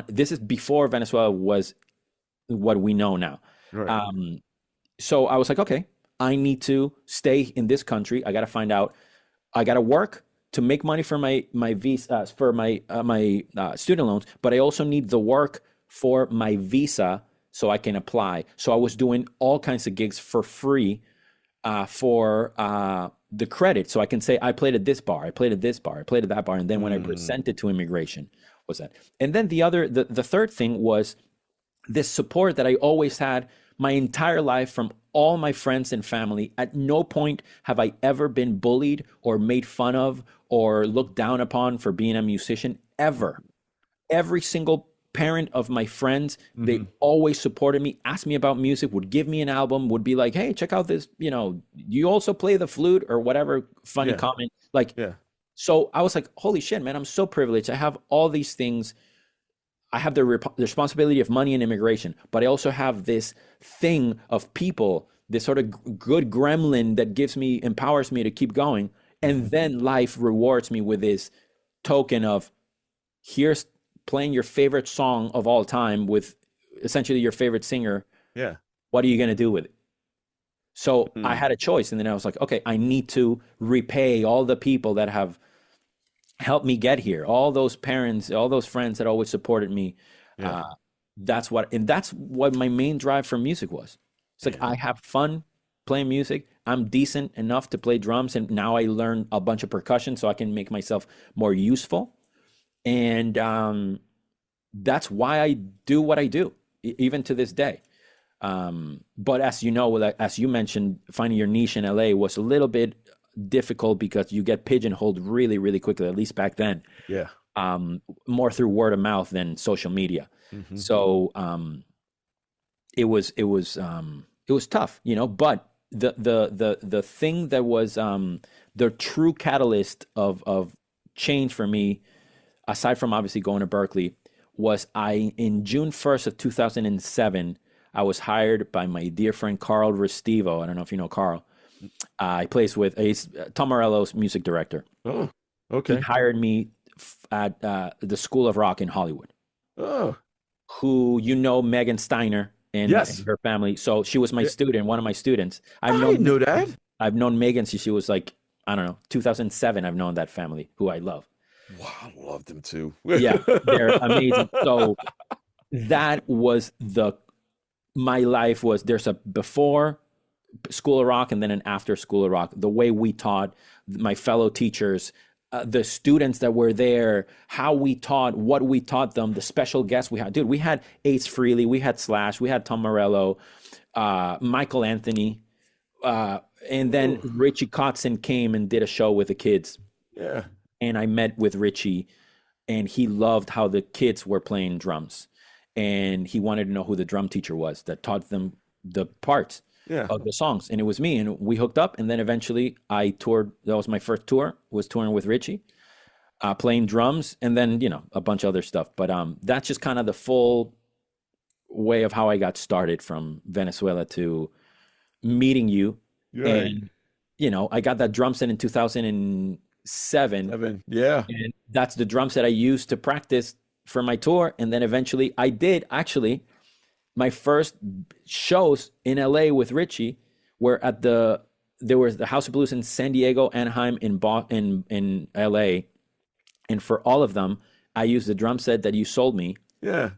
This is before Venezuela was what we know now. Right. So I was like, okay, I need to stay in this country. I got to find out, I got to work to make money for my visa, for my student loans, but I also need the work for my visa so I can apply. So I was doing all kinds of gigs for free for the credit. So I can say, I played at this bar, I played at this bar, I played at that bar. And then when I presented to immigration, was that. And then the third thing was this support that I always had my entire life from all my friends and family. At no point have I ever been bullied or made fun of or looked down upon for being a musician, ever. Every single parent of my friends, they always supported me, asked me about music, would give me an album, would be like, hey, check out this, you also play the flute, or whatever funny comment. So I was like, holy shit, man, I'm so privileged. I have all these things. I have the responsibility of money and immigration, but I also have this thing of people, this sort of good gremlin that empowers me to keep going. And then life rewards me with this token of, here's playing your favorite song of all time with essentially your favorite singer. Yeah. What are you going to do with it? So I had a choice. And then I was like, okay, I need to repay all the people that have helped me get here. All those parents, all those friends that always supported me. Yeah. That's what my main drive for music was. It's like, I have fun playing music. I'm decent enough to play drums. And now I learn a bunch of percussion so I can make myself more useful. And that's why I do what I do, even to this day. But as you know, as you mentioned, finding your niche in LA was a little bit difficult because you get pigeonholed really, really quickly, at least back then. Yeah. More through word of mouth than social media. So it was tough, but the thing that was the true catalyst of change for me, aside from obviously going to Berklee, was in June 1st of 2007, I was hired by my dear friend Carl Restivo. I don't know if you know Carl. He plays he's Tom Morello's music director. Oh, okay. He hired me at the School of Rock in Hollywood. Oh. Who, Megan Steiner and her family. So she was my student, one of my students. I didn't know that. I've known Megan since she was like, I don't know, 2007. I've known that family, who I love. Wow, I love them too. Yeah, they're amazing. So that was my life was, there's a before School of Rock and then an after School of Rock. The way we taught, my fellow teachers, the students that were there, how we taught, what we taught them, the special guests we had. Dude, we had Ace Frehley, we had Slash, we had Tom Morello, Michael Anthony, and then Richie Kotzen came and did a show with the kids. Yeah. And I met with Richie, and he loved how the kids were playing drums. And he wanted to know who the drum teacher was that taught them the parts of the songs. And it was me, and we hooked up. And then eventually I toured. That was my first tour, was touring with Richie, playing drums, and then, you know, a bunch of other stuff. But that's just kind of the full way of how I got started from Venezuela to meeting you. Right. And, you know, I got that drum set in 2007. Yeah. And that's the drum set I used to practice for my tour. And then eventually I did actually my first shows in LA with Richie were at there was the House of Blues in San Diego, Anaheim, in LA. And for all of them, I used the drum set that you sold me. Yeah.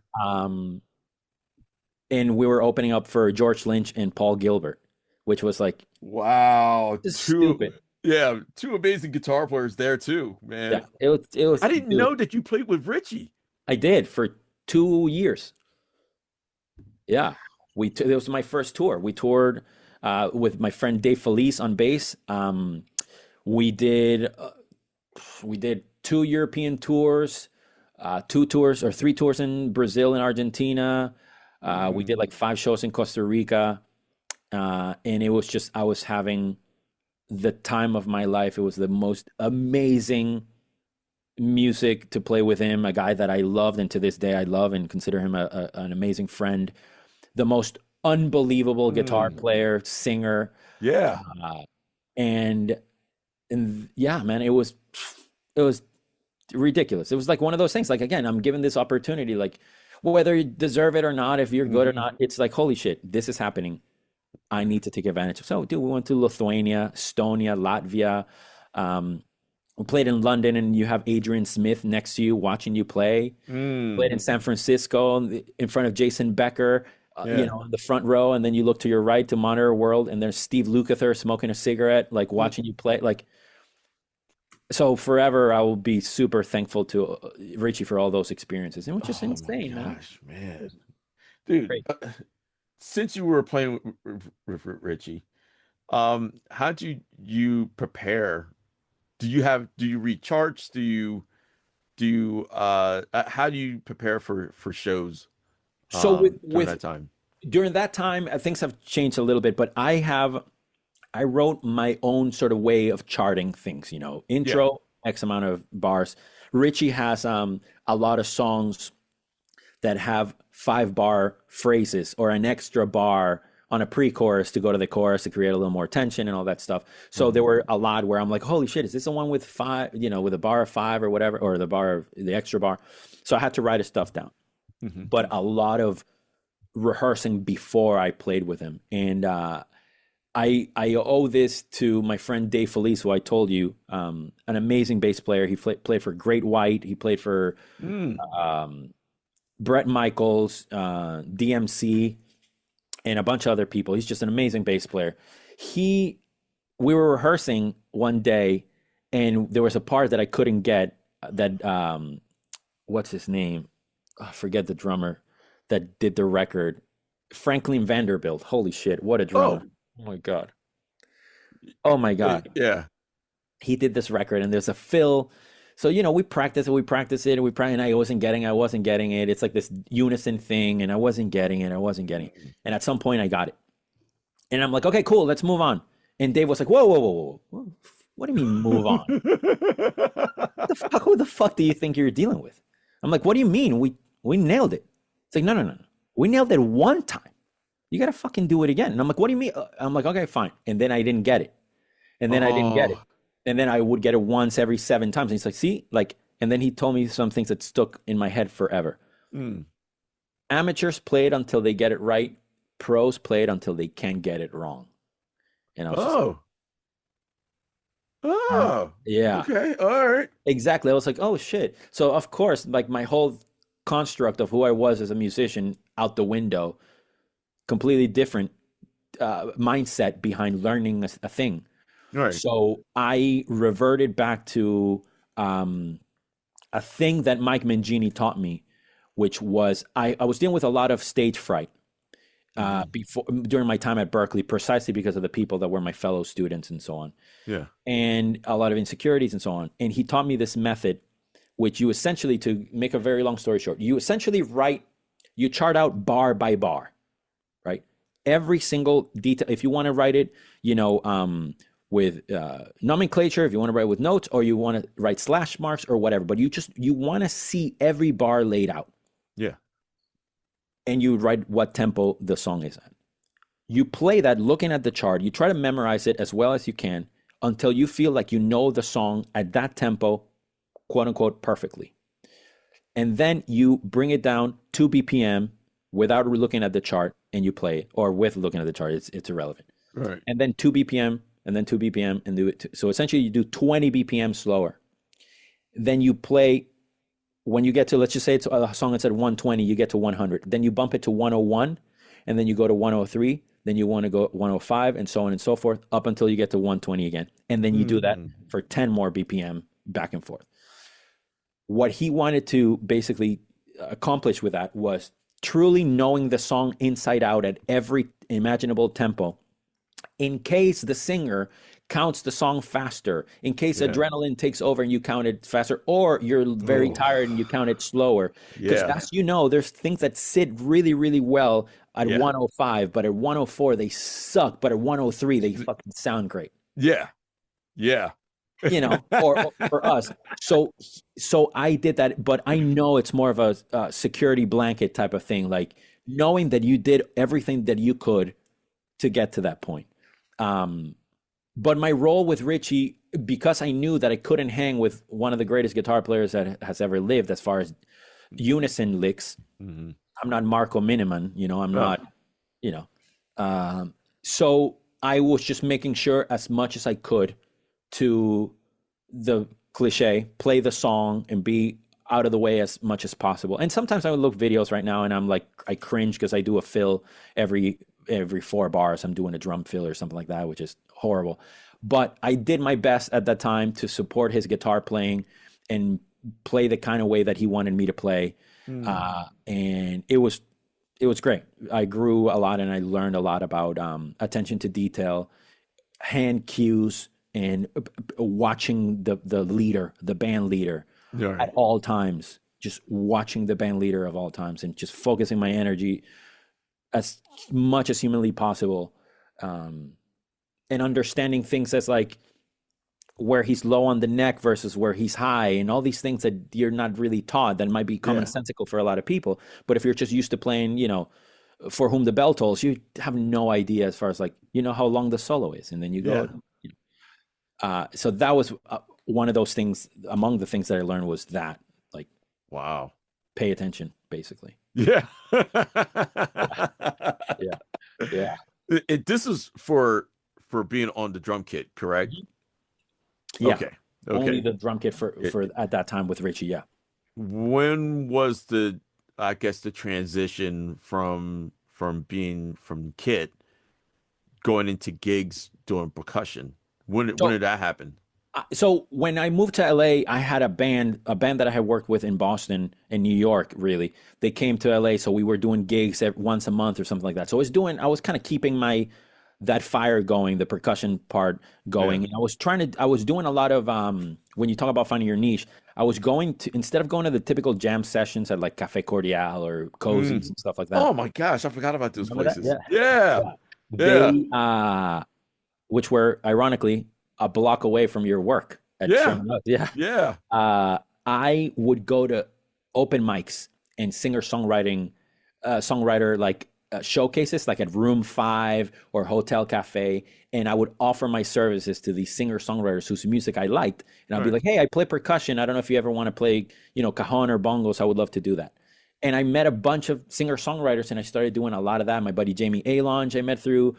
And we were opening up for George Lynch and Paul Gilbert, which was like, wow, stupid. Yeah, two amazing guitar players there too, man. Yeah, it was. I didn't know that you played with Richie. I did for 2 years. Yeah, it was my first tour. We toured with my friend Dave Felice on bass. We did 2 European tours, 2 tours or 3 tours in Brazil and Argentina. We did like 5 shows in Costa Rica, and it was just, I was having the time of my life. It was the most amazing music to play with him, a guy that I loved, and to this day I love and consider him an amazing friend. The most unbelievable guitar player, singer. Yeah. And yeah, man, it was ridiculous. It was like one of those things, like, again, I'm given this opportunity, like, whether you deserve it or not, if you're good or not, it's like, holy shit, this is happening. I need to take advantage of. So, dude, we went to Lithuania, Estonia, Latvia. We played in London, and you have Adrian Smith next to you watching you play. Played in San Francisco in front of Jason Becker, you know, in the front row. And then you look to your right to Monitor World, and there's Steve Lukather smoking a cigarette, like watching you play. Like, so forever, I will be super thankful to Richie for all those experiences. It was just insane, man. Dude, since you were playing with Richie, how do you prepare? Do you recharge? How do you prepare for shows? So during that time? During that time, things have changed a little bit, but I wrote my own sort of way of charting things, you know, intro, X amount of bars. Richie has a lot of songs that have 5-bar phrases or an extra bar on a pre-chorus to go to the chorus to create a little more tension and all that stuff. So there were a lot where I'm like, holy shit, is this the one with 5, you know, with a bar of 5 or whatever, or the extra bar? So I had to write his stuff down. But a lot of rehearsing before I played with him. And I owe this to my friend Dave Felice, who I told you, an amazing bass player. He played for Great White. He played for Bret Michaels, DMC, and a bunch of other people. He's just an amazing bass player. We were rehearsing one day, and there was a part that I couldn't get. That what's his name? I forget the drummer that did the record. Franklin Vanderbilt. Holy shit! What a drummer! Oh my god! Oh my god! Yeah. He did this record, and there's a fill. So, you know, we practice it, and I wasn't getting it. It's like this unison thing, and I wasn't getting it. And at some point I got it. And I'm like, okay, cool, let's move on. And Dave was like, whoa. What do you mean move on? Who the fuck do you think you're dealing with? I'm like, what do you mean? We nailed it. It's like, no. We nailed it one time. You got to fucking do it again. And I'm like, what do you mean? I'm like, okay, fine. And then I didn't get it. And then I didn't get it. And then I would get it once every 7 times. And he's like, see, like, and then he told me some things that stuck in my head forever. Amateurs play it until they get it right. Pros play it until they can't get it wrong. And I was yeah. Okay. All right. Exactly. I was like, oh shit. So of course, like my whole construct of who I was as a musician out the window, completely different mindset behind learning a thing. Right. So I reverted back to a thing that Mike Mangini taught me, which was I was dealing with a lot of stage fright during my time at Berklee, precisely because of the people that were my fellow students and so on. Yeah. And a lot of insecurities and so on. And he taught me this method, which you essentially, to make a very long story short, you essentially you chart out bar by bar, right? Every single detail. If you want to write it, with nomenclature, if you want to write with notes, or you want to write slash marks or whatever, but you want to see every bar laid out. Yeah. And you write what tempo the song is at. You play that looking at the chart. You try to memorize it as well as you can until you feel like you know the song at that tempo, quote unquote, perfectly. And then you bring it down 2 BPM without looking at the chart, and you play it, or with looking at the chart. It's irrelevant. Right. And then 2 BPM, and then 2 BPM, and do it. So essentially, you do 20 BPM slower. Then you play. When you get to, let's just say it's a song that's at 120, you get to 100. Then you bump it to 101, and then you go to 103. Then you want to go 105, and so on and so forth, up until you get to 120 again. And then you do that for 10 more BPM back and forth. What he wanted to basically accomplish with that was truly knowing the song inside out at every imaginable tempo, in case the singer counts the song faster, in case adrenaline takes over and you count it faster, or you're very tired and you count it slower. Because as you know, there's things that sit really, really well at 105, but at 104 they suck, but at 103 they fucking sound great. Yeah. Or for us. So I did that, but I know it's more of a security blanket type of thing, like knowing that you did everything that you could to get to that point. But my role with Richie, because I knew that I couldn't hang with one of the greatest guitar players that has ever lived as far as unison licks. I'm not Marco Miniman, I'm not, so I was just making sure as much as I could to the cliche, play the song and be out of the way as much as possible. And sometimes I would look videos right now and I'm like, I cringe because I do a fill every 4 bars. I'm doing a drum fill or something like that, which is horrible. But I did my best at that time to support his guitar playing and play the kind of way that he wanted me to play. And it was great. I grew a lot and I learned a lot about attention to detail, hand cues, and watching the leader, the band leader at all times, just watching the band leader of all times and just focusing my energy as much as humanly possible, and understanding things as like where he's low on the neck versus where he's high, and all these things that you're not really taught that might be commonsensical for a lot of people. But if you're just used to playing, For Whom the Bell Tolls, you have no idea as far as like, how long the solo is. And then you go, so that was one of those things, among the things that I learned was that, like, wow, pay attention, basically. Yeah. Yeah. This is for being on the drum kit, correct? Yeah. Okay. Only the drum kit for at that time with Richie. Yeah. When was the transition from being from kit going into gigs doing percussion? When did that happen? So when I moved to LA, I had a band that I had worked with in Boston and New York. Really, they came to LA, so we were doing gigs once a month or something like that. So I was kind of keeping that fire going, the percussion part going. And I was doing a lot of when you talk about finding your niche, I was going to, instead of going to the typical jam sessions at like Cafe Cordial or Cozy's and stuff like that. Oh my gosh, I forgot about those places. Yeah. They which were ironically a block away from your work at Sherman Oaks. Yeah. I would go to open mics and songwriter like showcases, like at Room 5 or Hotel Cafe, and I would offer my services to these singer-songwriters whose music I liked, and I'd be like, hey, I play percussion. I don't know if you ever want to play, cajon or bongos. I would love to do that. And I met a bunch of singer-songwriters, and I started doing a lot of that. My buddy Jamie Alonge I met through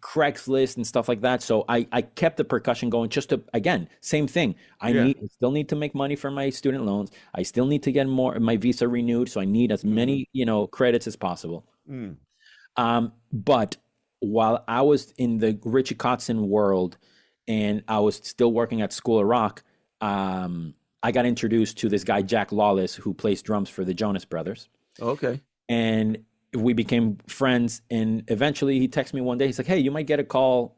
Craigslist and stuff like that. So I kept the percussion going just to, again, same thing. I still need to make money for my student loans. I still need to get my visa renewed. So I need as many, credits as possible. But while I was in the Richie Kotzen world and I was still working at School of Rock, I got introduced to this guy, Jack Lawless, who plays drums for the Jonas Brothers. Okay. And we became friends. And eventually he texted me one day. He's like, hey, you might get a call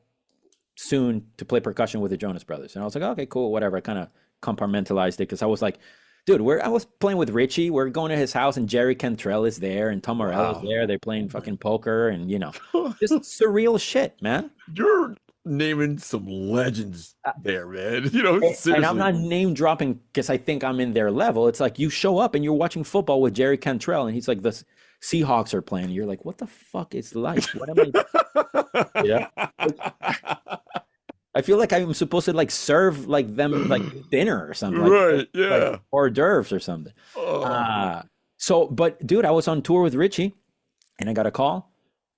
soon to play percussion with the Jonas Brothers. And I was like, okay, cool, whatever. I kind of compartmentalized it because I was like, dude, I was playing with Richie. We're going to his house and Jerry Cantrell is there and Tom Morello's there. They're playing fucking poker and, you know, just surreal shit, man. You're naming some legends there, man. You know, seriously. And I'm not name dropping because I think I'm in their level. It's like you show up and you're watching football with Jerry Cantrell and he's like, the Seahawks are playing. You're like, what the fuck is life? What am I? Yeah. I feel like I'm supposed to like serve like them like dinner or something. Right. Yeah. Like hors d'oeuvres or something. But dude, I was on tour with Richie and I got a call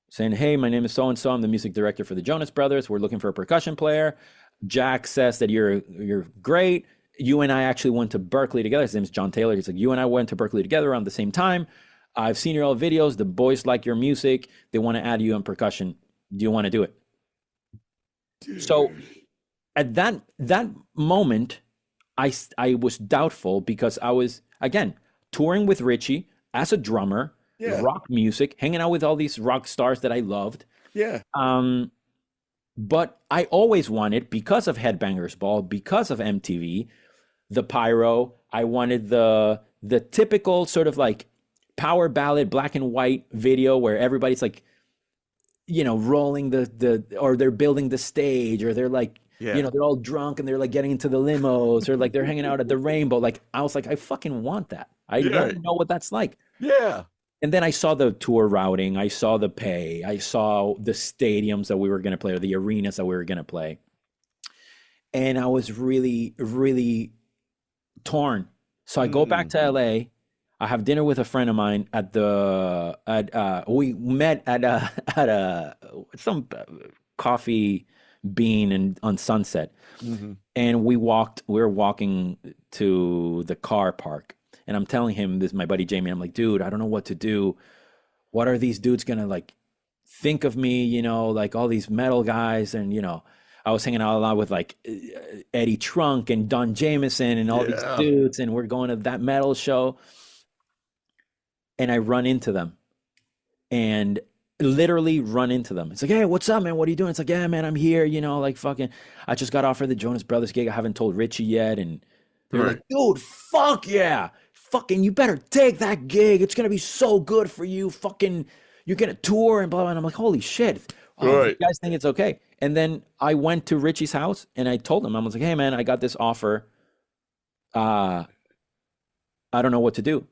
saying, hey, my name is so-and-so. I'm the music director for the Jonas Brothers. We're looking for a percussion player. Jack says that you're great. You and I actually went to Berklee together. His name is John Taylor. He's like, you and I went to Berklee together around the same time. I've seen your old videos. The boys like your music. They want to add you on percussion. Do you want to do it? Dude. So at that moment, I was doubtful because I was, again, touring with Richie as a drummer, rock music, hanging out with all these rock stars that I loved. Yeah. But I always wanted, because of Headbangers Ball, because of MTV, the pyro, I wanted the typical sort of like power ballad, black and white video where everybody's like, you know, rolling or they're building the stage, or they're like, you know, they're all drunk and they're like getting into the limos, or like they're hanging out at the Rainbow. Like, I was like, I fucking want that. I don't know what that's like. Yeah. And then I saw the tour routing. I saw the pay. I saw the stadiums that we were going to play, or the arenas that we were going to play. And I was really, really torn. So I go back to LA. I have dinner with a friend of mine we met at some coffee bean and on Sunset. And we were walking to the car park, and I'm telling him, this is my buddy Jamie, I'm like, dude, I don't know what to do. What are these dudes gonna like think of me, you know, like all these metal guys? And, you know, I was hanging out a lot with like Eddie Trunk and Don Jameson and all these dudes, and we're going to that metal show. And I run into them, and literally run into them. It's like, hey, what's up, man? What are you doing? It's like, yeah, man, I'm here. You know, like fucking, I just got offered the Jonas Brothers gig. I haven't told Richie yet. And they're like, dude, fuck yeah. Fucking, you better take that gig. It's going to be so good for you. Fucking, you're going to tour and blah, blah. And I'm like, holy shit. You guys think it's okay? And then I went to Richie's house and I told him, I was like, hey, man, I got this offer. I don't know what to do.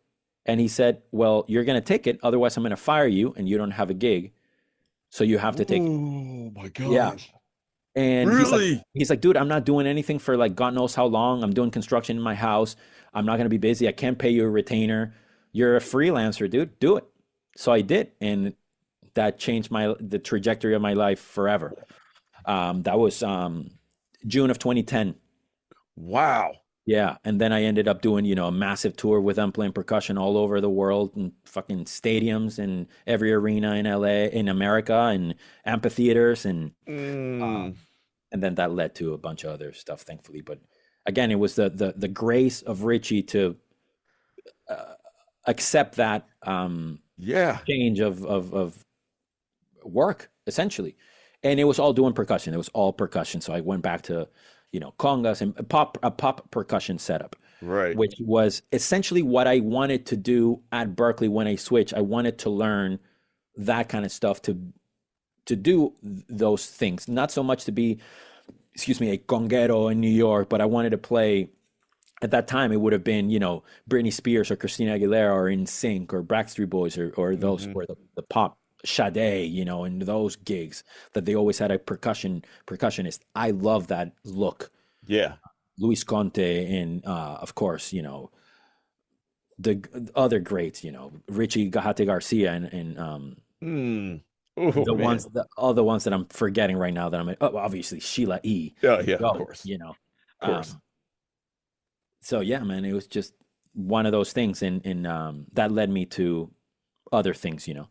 And he said, well, you're going to take it. Otherwise, I'm going to fire you and you don't have a gig. So you have to take it. Oh, my gosh. Yeah. And really? he's like, dude, I'm not doing anything for like God knows how long. I'm doing construction in my house. I'm not going to be busy. I can't pay you a retainer. You're a freelancer, dude. Do it. So I did. And that changed the trajectory of my life forever. That was June of 2010. Wow. Yeah, and then I ended up doing, you know, a massive tour with them playing percussion all over the world, and fucking stadiums and every arena in LA, in America, and amphitheaters, and then that led to a bunch of other stuff, thankfully. But again, it was the grace of Richie to accept that change of work, essentially, and it was all doing percussion. It was all percussion. So I went back to, you know, congas and a pop percussion setup, right? Which was essentially what I wanted to do at Berklee when I switched. I wanted to learn that kind of stuff to do those things, not so much to be, a conguero in New York, but I wanted to play. At that time, it would have been, you know, Britney Spears or Christina Aguilera or NSYNC or Backstreet Boys or those were the pop. Sade, you know, and those gigs that they always had a percussionist. I love that look. Yeah. Luis Conte and of course, you know, the other greats, you know, Richie Gajate Garcia and all the ones that I'm forgetting right now that I'm obviously Sheila E. Yeah, of course. You know. Of course. So yeah, man, it was just one of those things, and that led me to other things, you know.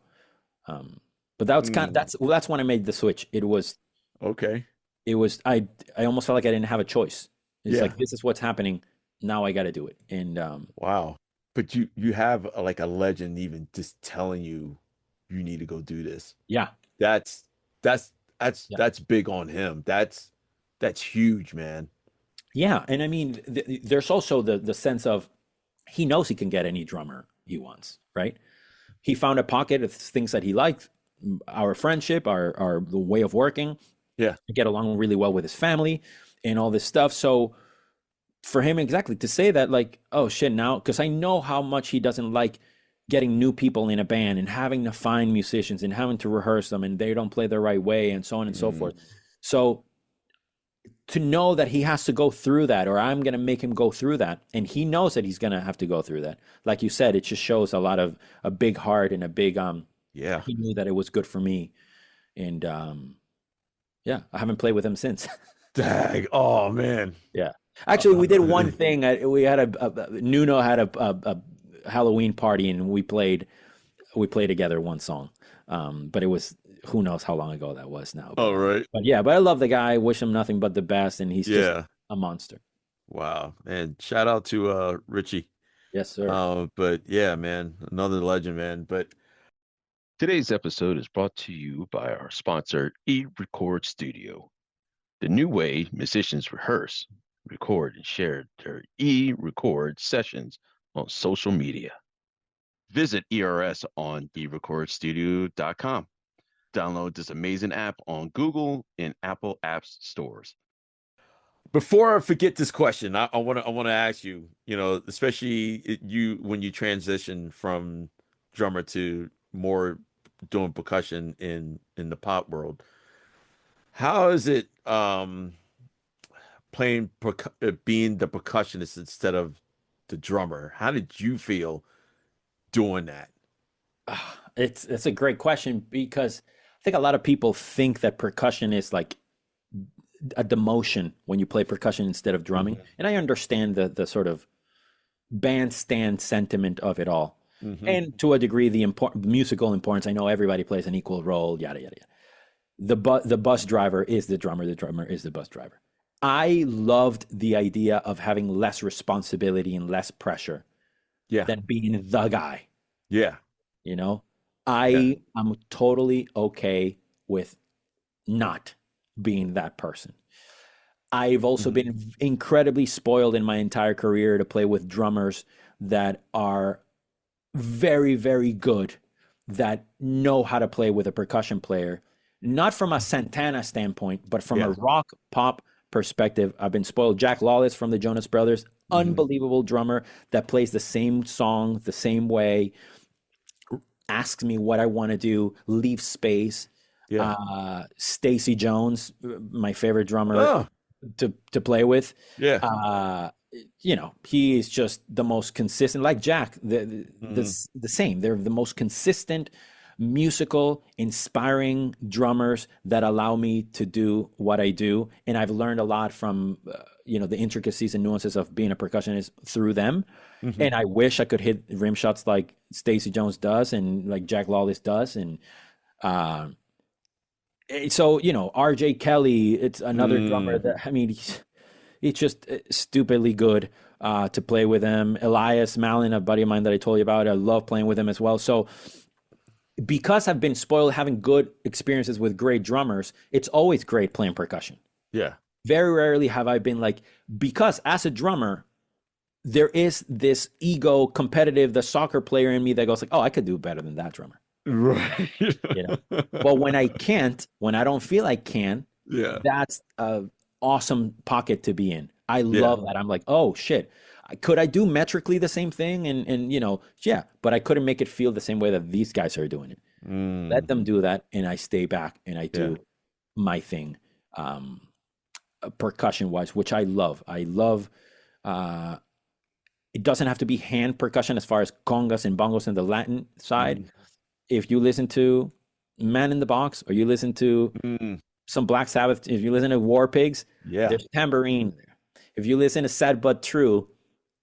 But that's when I made the switch. It was okay. It was I almost felt like I didn't have a choice. It's like, this is what's happening. Now I got to do it. And wow. But you have like a legend even just telling you need to go do this. Yeah. That's big on him. That's huge, man. Yeah. And I mean, there's also the sense of he knows he can get any drummer he wants, right? He found a pocket of things that he liked, our friendship, our the way of working. Yeah. Get along really well with his family and all this stuff. So for him, exactly, to say that, like, oh shit, now, because I know how much he doesn't like getting new people in a band and having to find musicians and having to rehearse them and they don't play the right way and so on and so forth. So to know that he has to go through that, or I'm going to make him go through that, and he knows that he's going to have to go through that. Like you said, it just shows a big heart and a big, he knew that it was good for me. And yeah, I haven't played with him since. Dang. Oh man. Yeah. Actually, we did one thing. We had Nuno had a Halloween party, and we played together one song. But it was, who knows how long ago that was now. Oh, right. But yeah, but I love the guy. Wish him nothing but the best, and he's just a monster. Wow. And shout out to Richie. Yes, sir. But yeah, man, another legend, man. But today's episode is brought to you by our sponsor, E-Record Studio. The new way musicians rehearse, record, and share their e-record sessions on social media. Visit ERS on erecordstudio.com. Download this amazing app on Google and Apple Apps stores. before I forget this question, I want to ask you, especially when you transition from drummer to more doing percussion in the pop world. How is it being the percussionist instead of the drummer? How did you feel doing that? It's a great question, because I think a lot of people think that percussion is like a demotion when you play percussion instead of drumming. Mm-hmm. And I understand the sort of bandstand sentiment of it all. Mm-hmm. And to a degree, the musical importance. I know everybody plays an equal role, yada, yada, yada. The bus driver is the drummer is the bus driver. I loved the idea of having less responsibility and less pressure than being the guy. Yeah. I'm totally okay with not being that person. I've also been incredibly spoiled in my entire career to play with drummers that are very, very good, that know how to play with a percussion player, not from a Santana standpoint, but from a rock pop perspective. I've been spoiled. Jack Lawless from the Jonas Brothers, unbelievable drummer that plays the same song the same way, asks me what I want to do, leave space. Stacy Jones, my favorite drummer to play with. He is just the most consistent, like Jack, the same. They're the most consistent, musical, inspiring drummers that allow me to do what I do. And I've learned a lot from, the intricacies and nuances of being a percussionist through them. Mm-hmm. And I wish I could hit rim shots like Stacy Jones does and like Jack Lawless does. And so, RJ Kelly, it's another drummer that, he's just stupidly good to play with him. Elias Malin, a buddy of mine that I told you about, I love playing with him as well. So because I've been spoiled having good experiences with great drummers, it's always great playing percussion. Yeah. Very rarely have I been like, because as a drummer, there is this ego, competitive, the soccer player in me that goes like, oh, I could do better than that drummer. Right. But when I can't, when I don't feel I can, that's an awesome pocket to be in. I love that. I'm like, oh shit, could I do metrically the same thing? And but I couldn't make it feel the same way that these guys are doing it. Let them do that, and I stay back and I do my thing, percussion wise, which I love. It doesn't have to be hand percussion as far as congas and bongos and the Latin side. If you listen to Man in the Box, or you listen to some Black Sabbath, if you listen to War Pigs, there's tambourine there. If you listen to Sad But True,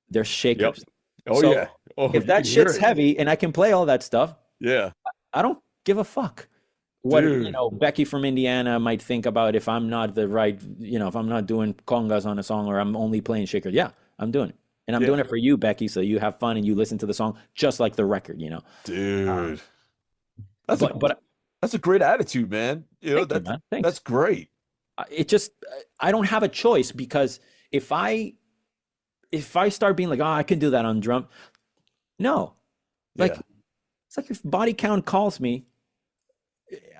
there's shakers. Yep. If that shit's heavy and I can play all that stuff, I don't give a fuck. what, Dude. Becky from Indiana might think about if I'm not the right, if I'm not doing congas on a song or I'm only playing shaker. Yeah, I'm doing it. And I'm doing it for you, Becky, so you have fun and you listen to the song just like the record, Dude. But That's a great attitude, man. thank you, man. Thanks. That's great. I don't have a choice, because if I start being like, oh, I can do that on drum, no, like it's like if Body Count calls me,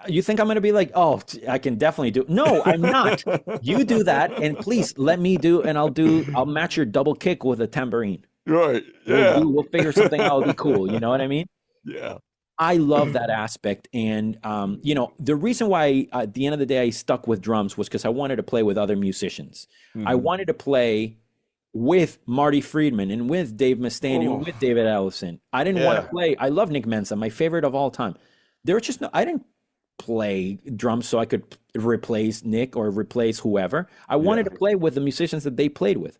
you think I'm going to be like, oh, I can definitely do. No, I'm not. You do that, and please let me do, and I'll match your double kick with a tambourine. Right. Yeah. We'll figure something out. It'll be cool. You know what I mean? Yeah. I love that aspect. And, the reason why at the end of the day I stuck with drums was because I wanted to play with other musicians. Mm-hmm. I wanted to play with Marty Friedman and with Dave Mustaine and with David Ellison. I didn't want to play. I love Nick Mensa, my favorite of all time. There was just I didn't play drums so I could replace Nick or replace whoever. I wanted to play with the musicians that they played with.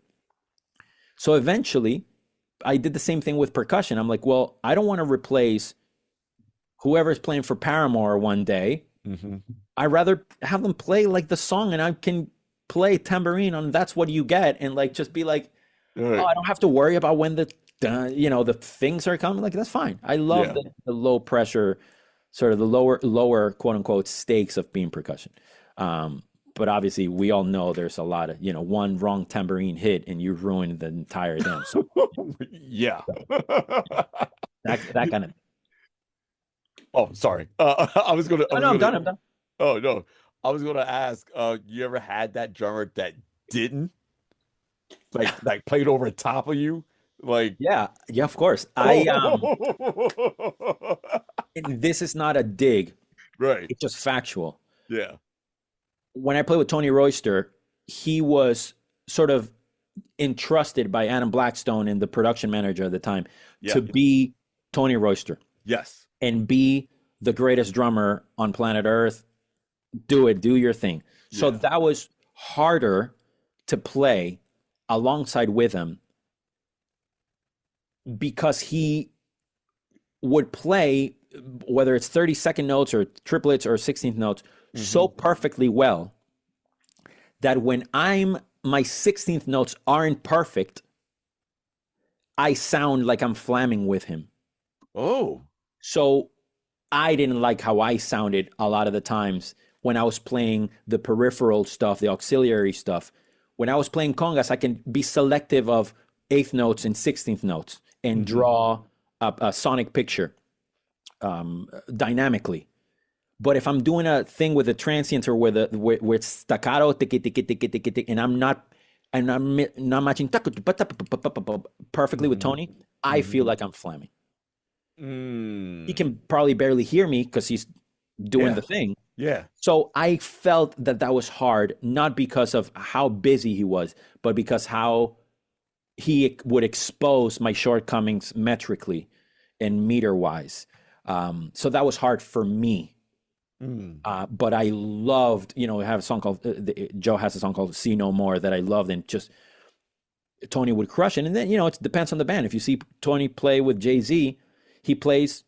So eventually I did the same thing with percussion. I'm like, well, I don't want to replace whoever's playing for Paramore one day. Mm-hmm. I'd rather have them play like the song, and I can play tambourine on That's What You Get, and like just be like, oh, I don't have to worry about when the things are coming. Like, that's fine. I love the low pressure, sort of the lower quote unquote stakes of being percussion. But obviously we all know there's a lot of, one wrong tambourine hit and you ruined the entire damn song. Yeah. That kind of. Oh, sorry. I was gonna. I'm done. Oh no, I was gonna ask. You ever had that drummer that didn't like played over top of you? Like, yeah, of course. This is not a dig, right? It's just factual. Yeah. When I played with Tony Royster, he was sort of entrusted by Adam Blackstone and the production manager at the time to be Tony Royster. Yes. And be the greatest drummer on planet Earth. Do your thing. So that was harder to play alongside with him, because he would play, whether it's 32nd notes or triplets or 16th notes, so perfectly well that when my 16th notes aren't perfect, I sound like I'm flamming with him. Oh. So I didn't like how I sounded a lot of the times when I was playing the peripheral stuff, the auxiliary stuff. When I was playing congas, I can be selective of 8th notes and 16th notes and draw a sonic picture dynamically. But if I'm doing a thing with a transient or with staccato, and I'm not matching perfectly with Tony, I feel like I'm flamming. He can probably barely hear me because he's doing the thing. Yeah. So I felt that was hard, not because of how busy he was, but because how he would expose my shortcomings metrically and meter wise. So that was hard for me. But I loved, I have a song called, Joe has a song called See No More that I loved, and just Tony would crush it. And then, it depends on the band. If you see Tony play with Jay-Z, he plays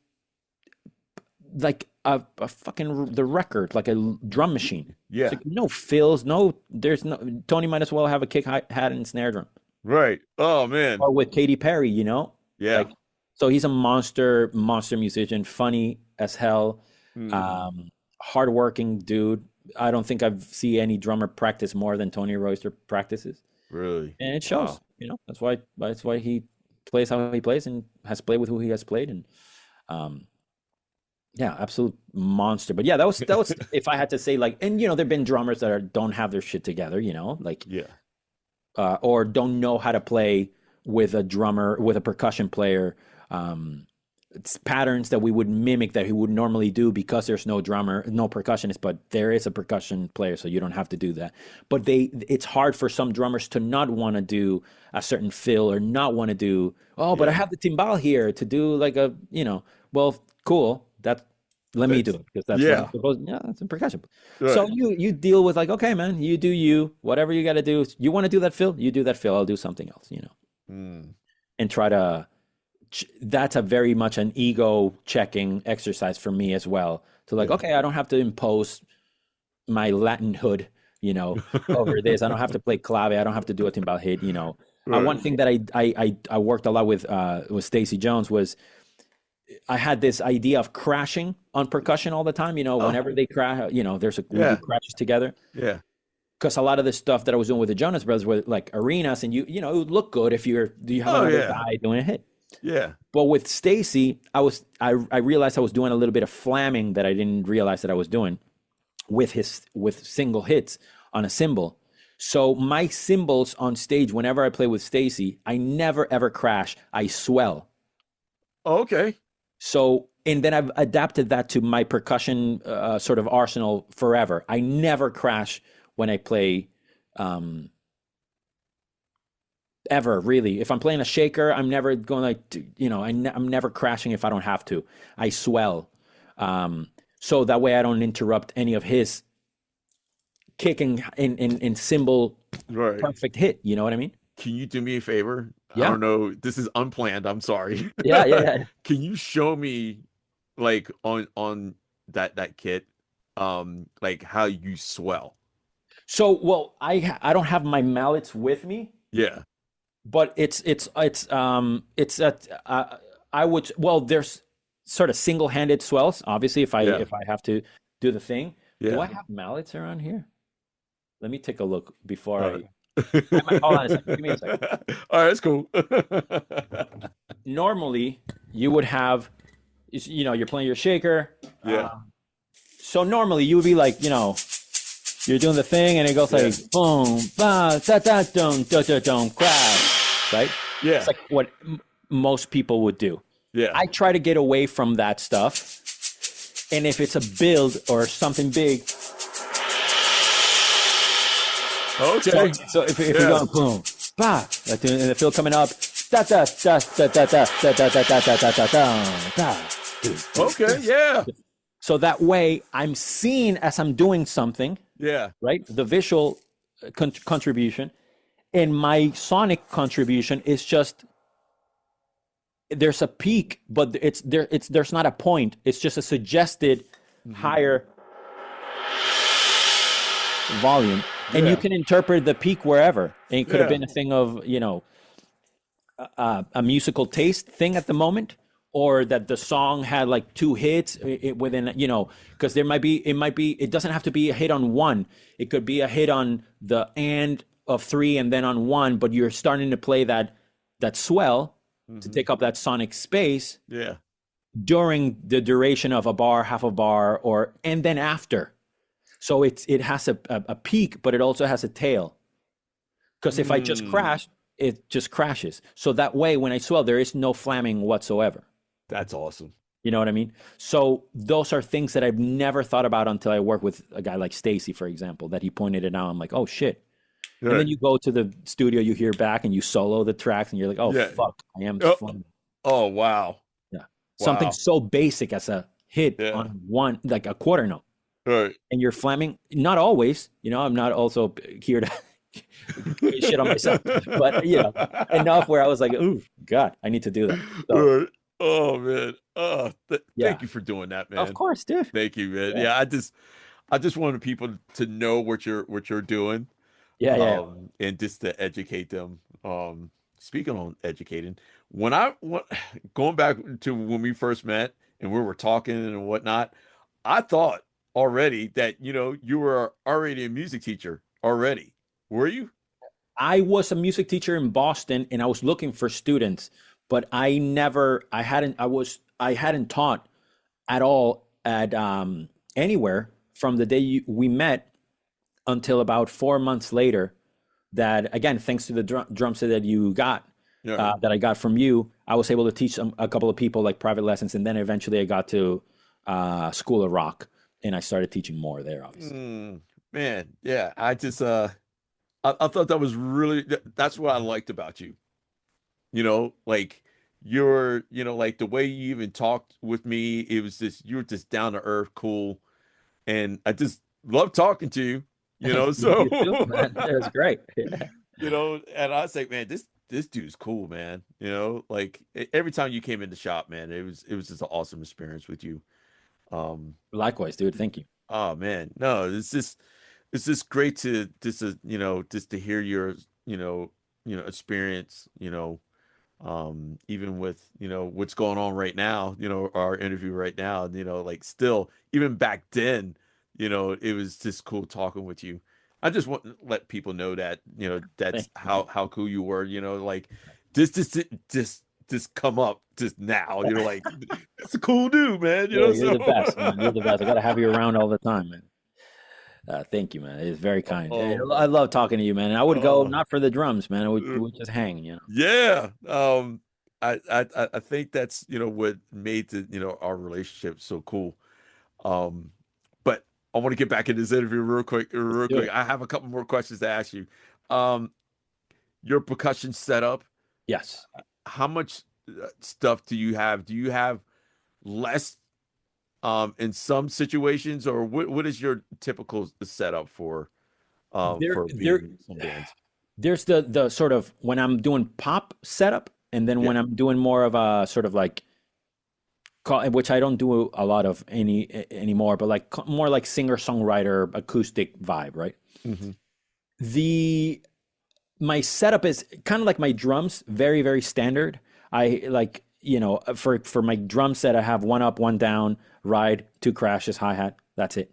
like a fucking the record, like a drum machine. Yeah. Like no fills, Tony might as well have a kick hat and snare drum. Right. Oh man. Or with Katy Perry, Yeah. So he's a monster musician, funny as hell, hardworking dude. I don't think I've seen any drummer practice more than Tony Royster practices. Really? And it shows. Wow. That's why he plays how he plays and has played with who he has played, and absolute monster. But that was if I had to say, like, and there've been drummers that don't have their shit together, or don't know how to play with a percussion player. It's patterns that we would mimic that he would normally do because there's no drummer, no percussionist, but there is a percussion player, so you don't have to do that. But it's hard for some drummers to not want to do a certain fill or not want to do, but I have the timbal here to do like a, well, cool. Let me do it, because that's what I'm supposed. Yeah, that's a percussion. Right. So you deal with like, okay, man, you do whatever you got to do. You want to do that fill, you do that fill. I'll do something else, and try to. That's a very much an ego checking exercise for me as well, So like, okay, I don't have to impose my Latin hood, over this. I don't have to play clave. I don't have to do a timbal hit, One thing that I worked a lot with Stacy Jones was I had this idea of crashing on percussion all the time, whenever they crash, we do crashes together. Yeah. Because a lot of the stuff that I was doing with the Jonas Brothers were like arenas, and it would look good if you have another guy doing a hit. Yeah. But with Stacy, I realized I was doing a little bit of flamming that I didn't realize that I was doing with single hits on a cymbal. So my cymbals on stage, whenever I play with Stacy, I never ever crash. I swell. Oh, okay. So, and then I've adapted that to my percussion sort of arsenal forever. I never crash when I play, ever, really. If I'm playing a shaker, I'm never going I'm never crashing if I don't have to. I swell. So that way I don't interrupt any of his kicking in cymbal perfect hit. You know what I mean? Can you do me a favor? Yeah. I don't know. This is unplanned. I'm sorry. Yeah. Can you show me like on that kit, like how you swell? So, well, I don't have my mallets with me. Yeah. But it's I would, well, there's sort of single-handed swells, obviously, if I have to do the thing. Yeah. Do I have mallets around here? Let me take a look before hold on a second. Give me a second. All right, that's cool. Normally, you would have, you're playing your shaker. Yeah. So normally you would be like, you're doing the thing and it goes like boom, ba, da, da, dum, da, da, dum, crash, right? Yeah. It's like what most people would do. Yeah. I try to get away from that stuff. And if it's a build or something big. Okay. So if you're going boom, ba, and the fill coming up, da, da, da, da, da, da, da, da, da, da, da, da, da, da. Okay, yeah. So that way I'm seen as I'm doing something. Yeah. Right? The visual contribution and my sonic contribution is just, there's a peak, but there's not a point. It's just a suggested higher volume. And you can interpret the peak wherever. And it could have been a thing of, a musical taste thing at the moment, or that the song had like 2 hits within, because it doesn't have to be a hit on one. It could be a hit on the and of 3 and then on 1, but you're starting to play that swell to take up that sonic space during the duration of a bar, half a bar, and then after. So it has a peak, but it also has a tail. Because if I just crash, it just crashes. So that way, when I swell, there is no flamming whatsoever. That's awesome. You know what I mean? So those are things that I've never thought about until I work with a guy like Stacy, for example, that he pointed it out. I'm like, oh, shit. Right. And then you go to the studio, you hear back, and you solo the tracks, and you're like, oh, fuck, I am flamming. Oh, wow. Yeah. Wow. Something so basic as a hit on one, like a quarter note. Right. And you're flamming, not always, I'm not also here to shit on myself, but enough where I was like, ooh, God, I need to do that. So, right. Oh man. Thank you for doing that, man. Of course, dude. Thank you, man. Yeah, I just wanted people to know what you're doing. Yeah. And just to educate them. Speaking on educating, going back to when we first met and we were talking and whatnot, I thought already that you were already a music teacher already. Were you? I was a music teacher in Boston, and I was looking for students, but I hadn't taught at all at anywhere from the day we met until about 4 months later. That, again, thanks to the drum set that you got, that I got from you, I was able to teach a couple of people like private lessons, and then eventually I got to School of Rock, and I started teaching more there, obviously. Man, yeah, I just I thought that was really, that's what I liked about you. Like you're, like the way you even talked with me, it was just, you were just down to earth, cool. And I just love talking to you, so You too, man. It was great. And I was like, man, this dude's cool, man. Like every time you came in the shop, man, it was just an awesome experience with you. Likewise, dude. Thank you. Oh man, no, it's just great to just to hear your experience, even with what's going on right now, our interview right now, like still even back then, it was just cool talking with you. I just want to let people know that that's how cool you were, like just come up just now, like it's a cool dude, man, You're so the best, man. You're the best. I gotta have you around all the time, man. Thank you, man. It's very kind. I love talking to you, man. And I would go not for the drums, man. We'd just hang, Yeah. I think that's what made our relationship so cool. But I want to get back in this interview real quick. I have a couple more questions to ask you. Your percussion setup. Yes. How much stuff do you have? Do you have less in some situations, or what is your typical setup for some bands? There's the sort of when I'm doing pop setup, and then when I'm doing more of a sort of like, which I don't do a lot of anymore, but like more like singer-songwriter acoustic vibe, right? My setup is kind of like my drums, very, very standard. I like, for my drum set, I have 1 up, 1 down, ride, 2 crashes, hi-hat. That's it.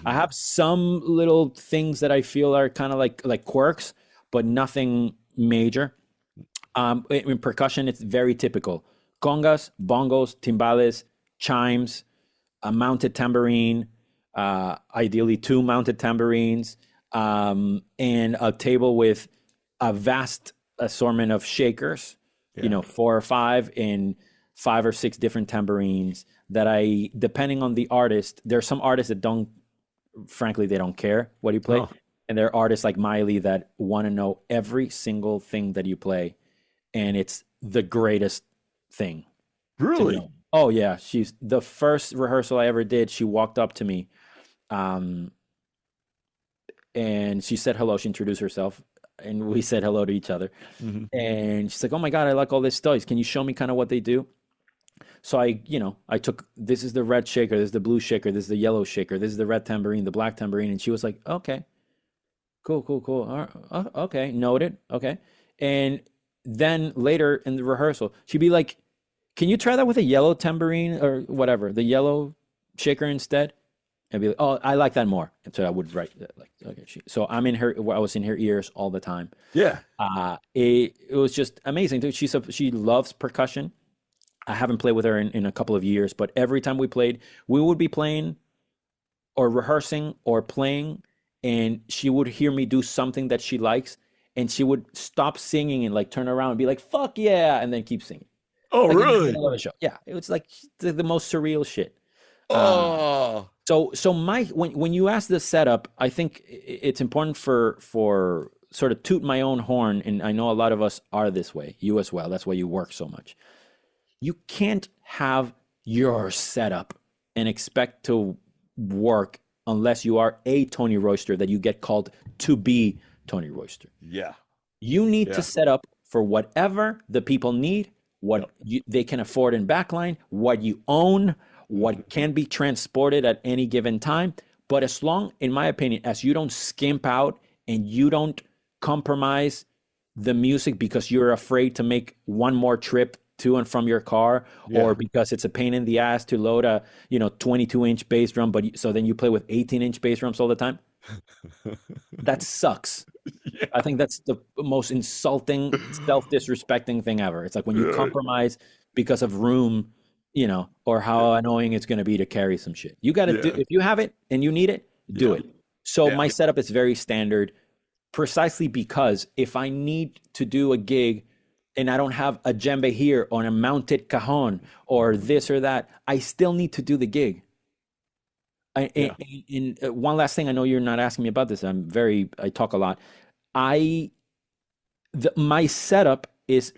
I have some little things that I feel are kind of like quirks, but nothing major. In percussion, it's very typical. Congas, bongos, timbales, chimes, a mounted tambourine, ideally 2 mounted tambourines, and a table with a vast assortment of shakers, 4 or 5, and 5 or 6 different tambourines that depending on the artist, there are some artists that frankly, they don't care what you play. Oh. And there are artists like Miley that want to know every single thing that you play. And it's the greatest thing. Really? Oh, yeah. She's the first rehearsal I ever did. She walked up to me and she said hello. She introduced herself. And we said hello to each other. And she's like, oh my God, I like all this stuff. Can you show me kind of what they do? So I took, this is the red shaker, this is the blue shaker, this is the yellow shaker, this is the red tambourine, the black tambourine. And she was like, okay, cool. All right, okay, noted. Okay. And then later in the rehearsal, she'd be like, can you try that with a yellow tambourine or whatever, the yellow shaker instead? And be like, oh, I like that more. And so I would write that, like, okay. So I was in her ears all the time. Yeah. It was just amazing, dude. She loves percussion. I haven't played with her in a couple of years, but every time we played, we would be playing or rehearsing or playing, and she would hear me do something that she likes, and she would stop singing and like turn around and be like, fuck yeah, and then keep singing. Oh, like, really? In the middle of a show. Yeah, it was like the most surreal shit. Oh. So when you ask the setup, I think it's important for sort of toot my own horn, and I know a lot of us are this way, you as well. That's why you work so much. You can't have your setup and expect to work unless you are a Tony Royster, that you get called to be Tony Royster. Yeah. You need to set up for whatever the people need, what they can afford in backline, what you own, what can be transported at any given time. But as long, in my opinion, as you don't skimp out and you don't compromise the music because you're afraid to make one more trip to and from your car, or because it's a pain in the ass to load a 22-inch bass drum, but so then you play with 18-inch bass drums all the time. That sucks. Yeah. I think that's the most insulting, self-disrespecting thing ever. It's like when you compromise because of room, or how annoying it's going to be to carry some shit. You got to do, if you have it and you need it, do it. So my setup is very standard, precisely because if I need to do a gig and I don't have a djembe here or a mounted cajon or this or that, I still need to do the gig. And one last thing, I know you're not asking me about this. I talk a lot. My setup is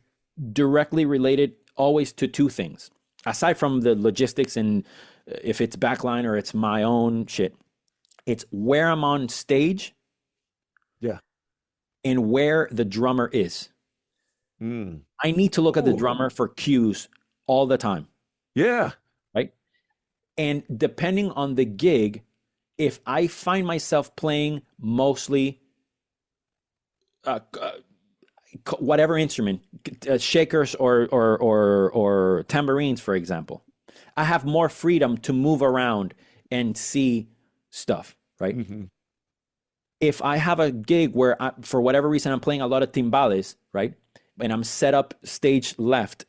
directly related always to 2 things. Aside from the logistics and if it's backline or it's my own shit, it's where I'm on stage. Yeah. And where the drummer is. I need to look at the drummer for cues all the time. Yeah. Right? And depending on the gig, if I find myself playing mostly whatever instrument, shakers or tambourines, for example, I have more freedom to move around and see stuff, right? Mm-hmm. If I have a gig where for whatever reason I'm playing a lot of timbales, right? And I'm set up stage left,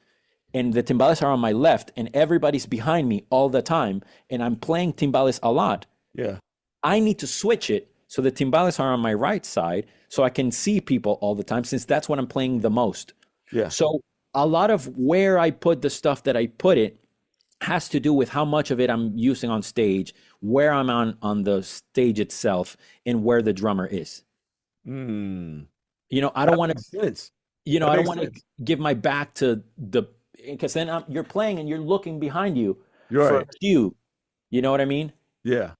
and the timbales are on my left, and everybody's behind me all the time, and I'm playing timbales a lot. Yeah. I need to switch it so the timbales are on my right side so I can see people all the time, since that's what I'm playing the most. Yeah. So a lot of where I put the stuff that I put it has to do with how much of it I'm using on stage, where I'm on the stage itself, and where the drummer is. Mm. You know, I don't want to, you know, That I don't makes want to sense. give my back to because then you're playing and you're looking behind you You're for right. a cue. You know what I mean? Yeah.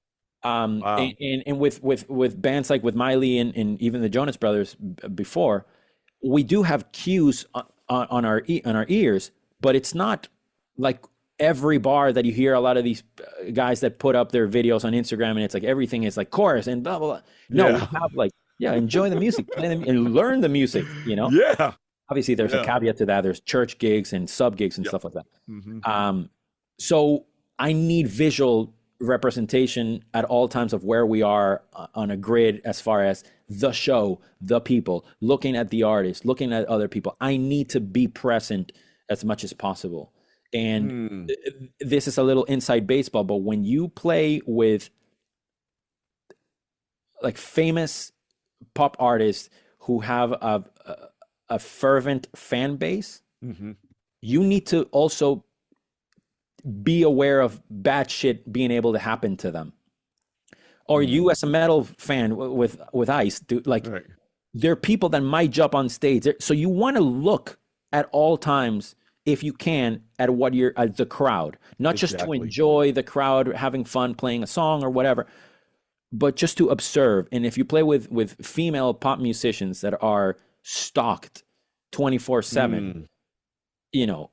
Wow. And with bands like with Miley and even the Jonas Brothers before, we do have cues on our ears, but it's not like every bar that you hear a lot of these guys that put up their videos on Instagram, and it's like everything is like chorus and blah blah blah. No, we have like, enjoy the music, play them, and learn the music. You know, Yeah. obviously there's a caveat to that. There's church gigs and sub gigs and stuff like that. Mm-hmm. So I need visual representation at all times of where we are on a grid, as far as the show, the people, looking at the artist, looking at other people. I need to be present as much as possible. And this is a little inside baseball, but when you play with like famous pop artists who have a fervent fan base, Mm-hmm. you need to also be aware of bad shit being able to happen to them. Or you as a metal fan with Ice, dude, like Right. there are people that might jump on stage. So you want to look at all times, if you can, at what you're at the crowd, not just to Exactly. enjoy the crowd having fun playing a song or whatever, but just to observe. And if you play with female pop musicians that are stalked 24/7, you know,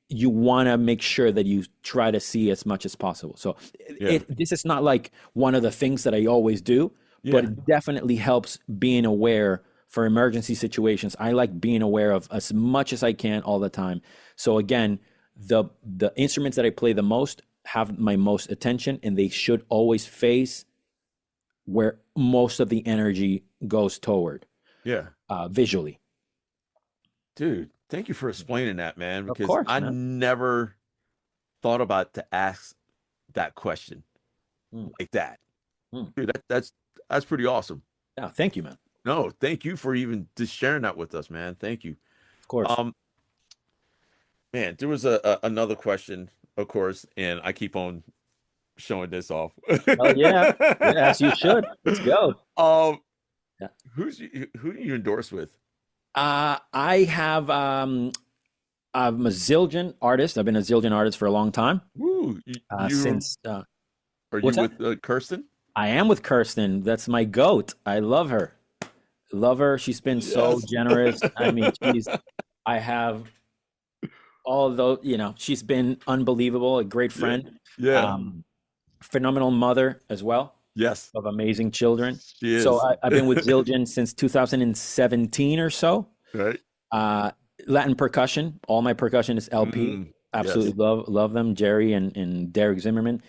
you want to make sure that you try to see as much as possible. So this is not like one of the things that I always do, but it definitely helps being aware for emergency situations. I like being aware of as much as I can all the time. So again, the instruments that I play the most have my most attention, and they should always face where most of the energy goes toward, visually. Dude, thank you for explaining that, man, because course, I man. never thought about to ask that question like that. Dude, that's pretty awesome. Yeah, thank you, man. No, thank you for even just sharing that with us, man. Thank you. Of course. Man, there was another question, of course, and I keep on showing this off. Oh yeah, as you should. Let's go. Who do you endorse with? I have I'm a Zildjian artist. I've been a Zildjian artist for a long time. Ooh, Since are you what's with Kirsten? I am with Kirsten. That's my goat. I love her. Love her. She's been so generous. I mean, I have all those, you know, she's been unbelievable, a great friend. Phenomenal mother as well. Yes. Of amazing children. She is. So I've been with Zildjian since 2017 or so. Right. Latin percussion. All my percussionist LP. Absolutely love them. Jerry and Derek Zimmerman.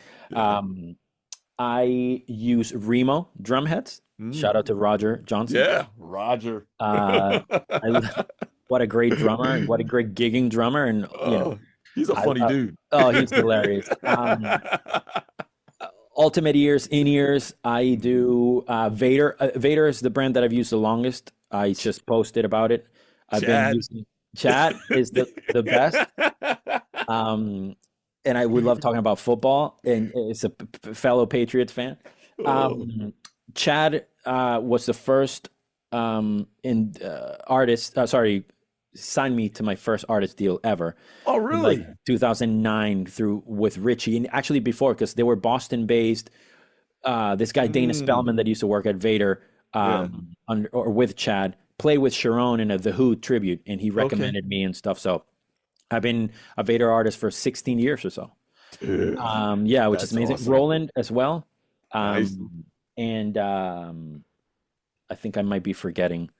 I use Remo drum heads. Shout out to Roger Johnson. Yeah, Roger. What a great drummer and what a great gigging drummer. And you know, he's a funny dude. Oh, he's hilarious. Ultimate ears, in-ears. I do Vader. Vader is the brand that I've used the longest. I just posted about it. I've been using Chad is the best. And I would love talking about football, and it's a fellow Patriots fan. Chad was the first signed me to my first artist deal ever. Oh, really? Like 2009 with Richie, and actually before, because they were Boston based. This guy Dana Spellman that used to work at Vader or with Chad played with Sharon in a The Who tribute, and he recommended me and stuff. So I've been a Vader artist for 16 years or so. Dude, Yeah, which is that's amazing. awesome. Roland as well. Nice. And I think I might be forgetting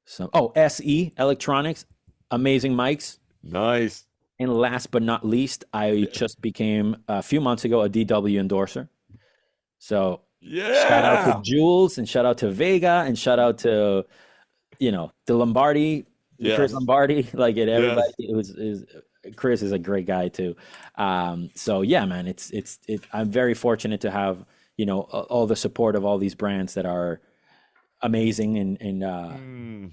some. Oh, SE Electronics, amazing mics. Nice. And last but not least, I just became a few months ago a DW endorser. So shout out to Yeah. Jules and shout out to Vega and shout out to the Lombardi, Chris Yes. Lombardi, like everybody. Yes. Chris is a great guy too. So yeah, man, I'm very fortunate to have all the support of all these brands that are amazing and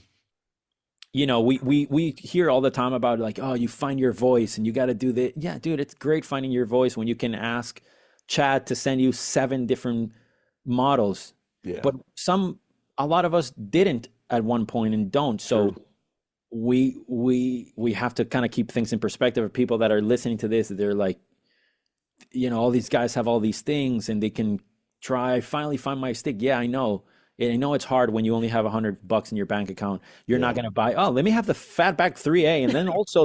we hear all the time about like, oh, you find your voice and you got to do that. Yeah, dude, it's great finding your voice when you can ask Chad to send you 7 different models. Yeah. But a lot of us didn't at one point and don't. So True. we have to kind of keep things in perspective of people that are listening to this. They're like, all these guys have all these things and they can finally find my stick. Yeah, I know. I know it's hard when you only have $100 in your bank account. You're not going to buy, let me have the Fatback 3A and then also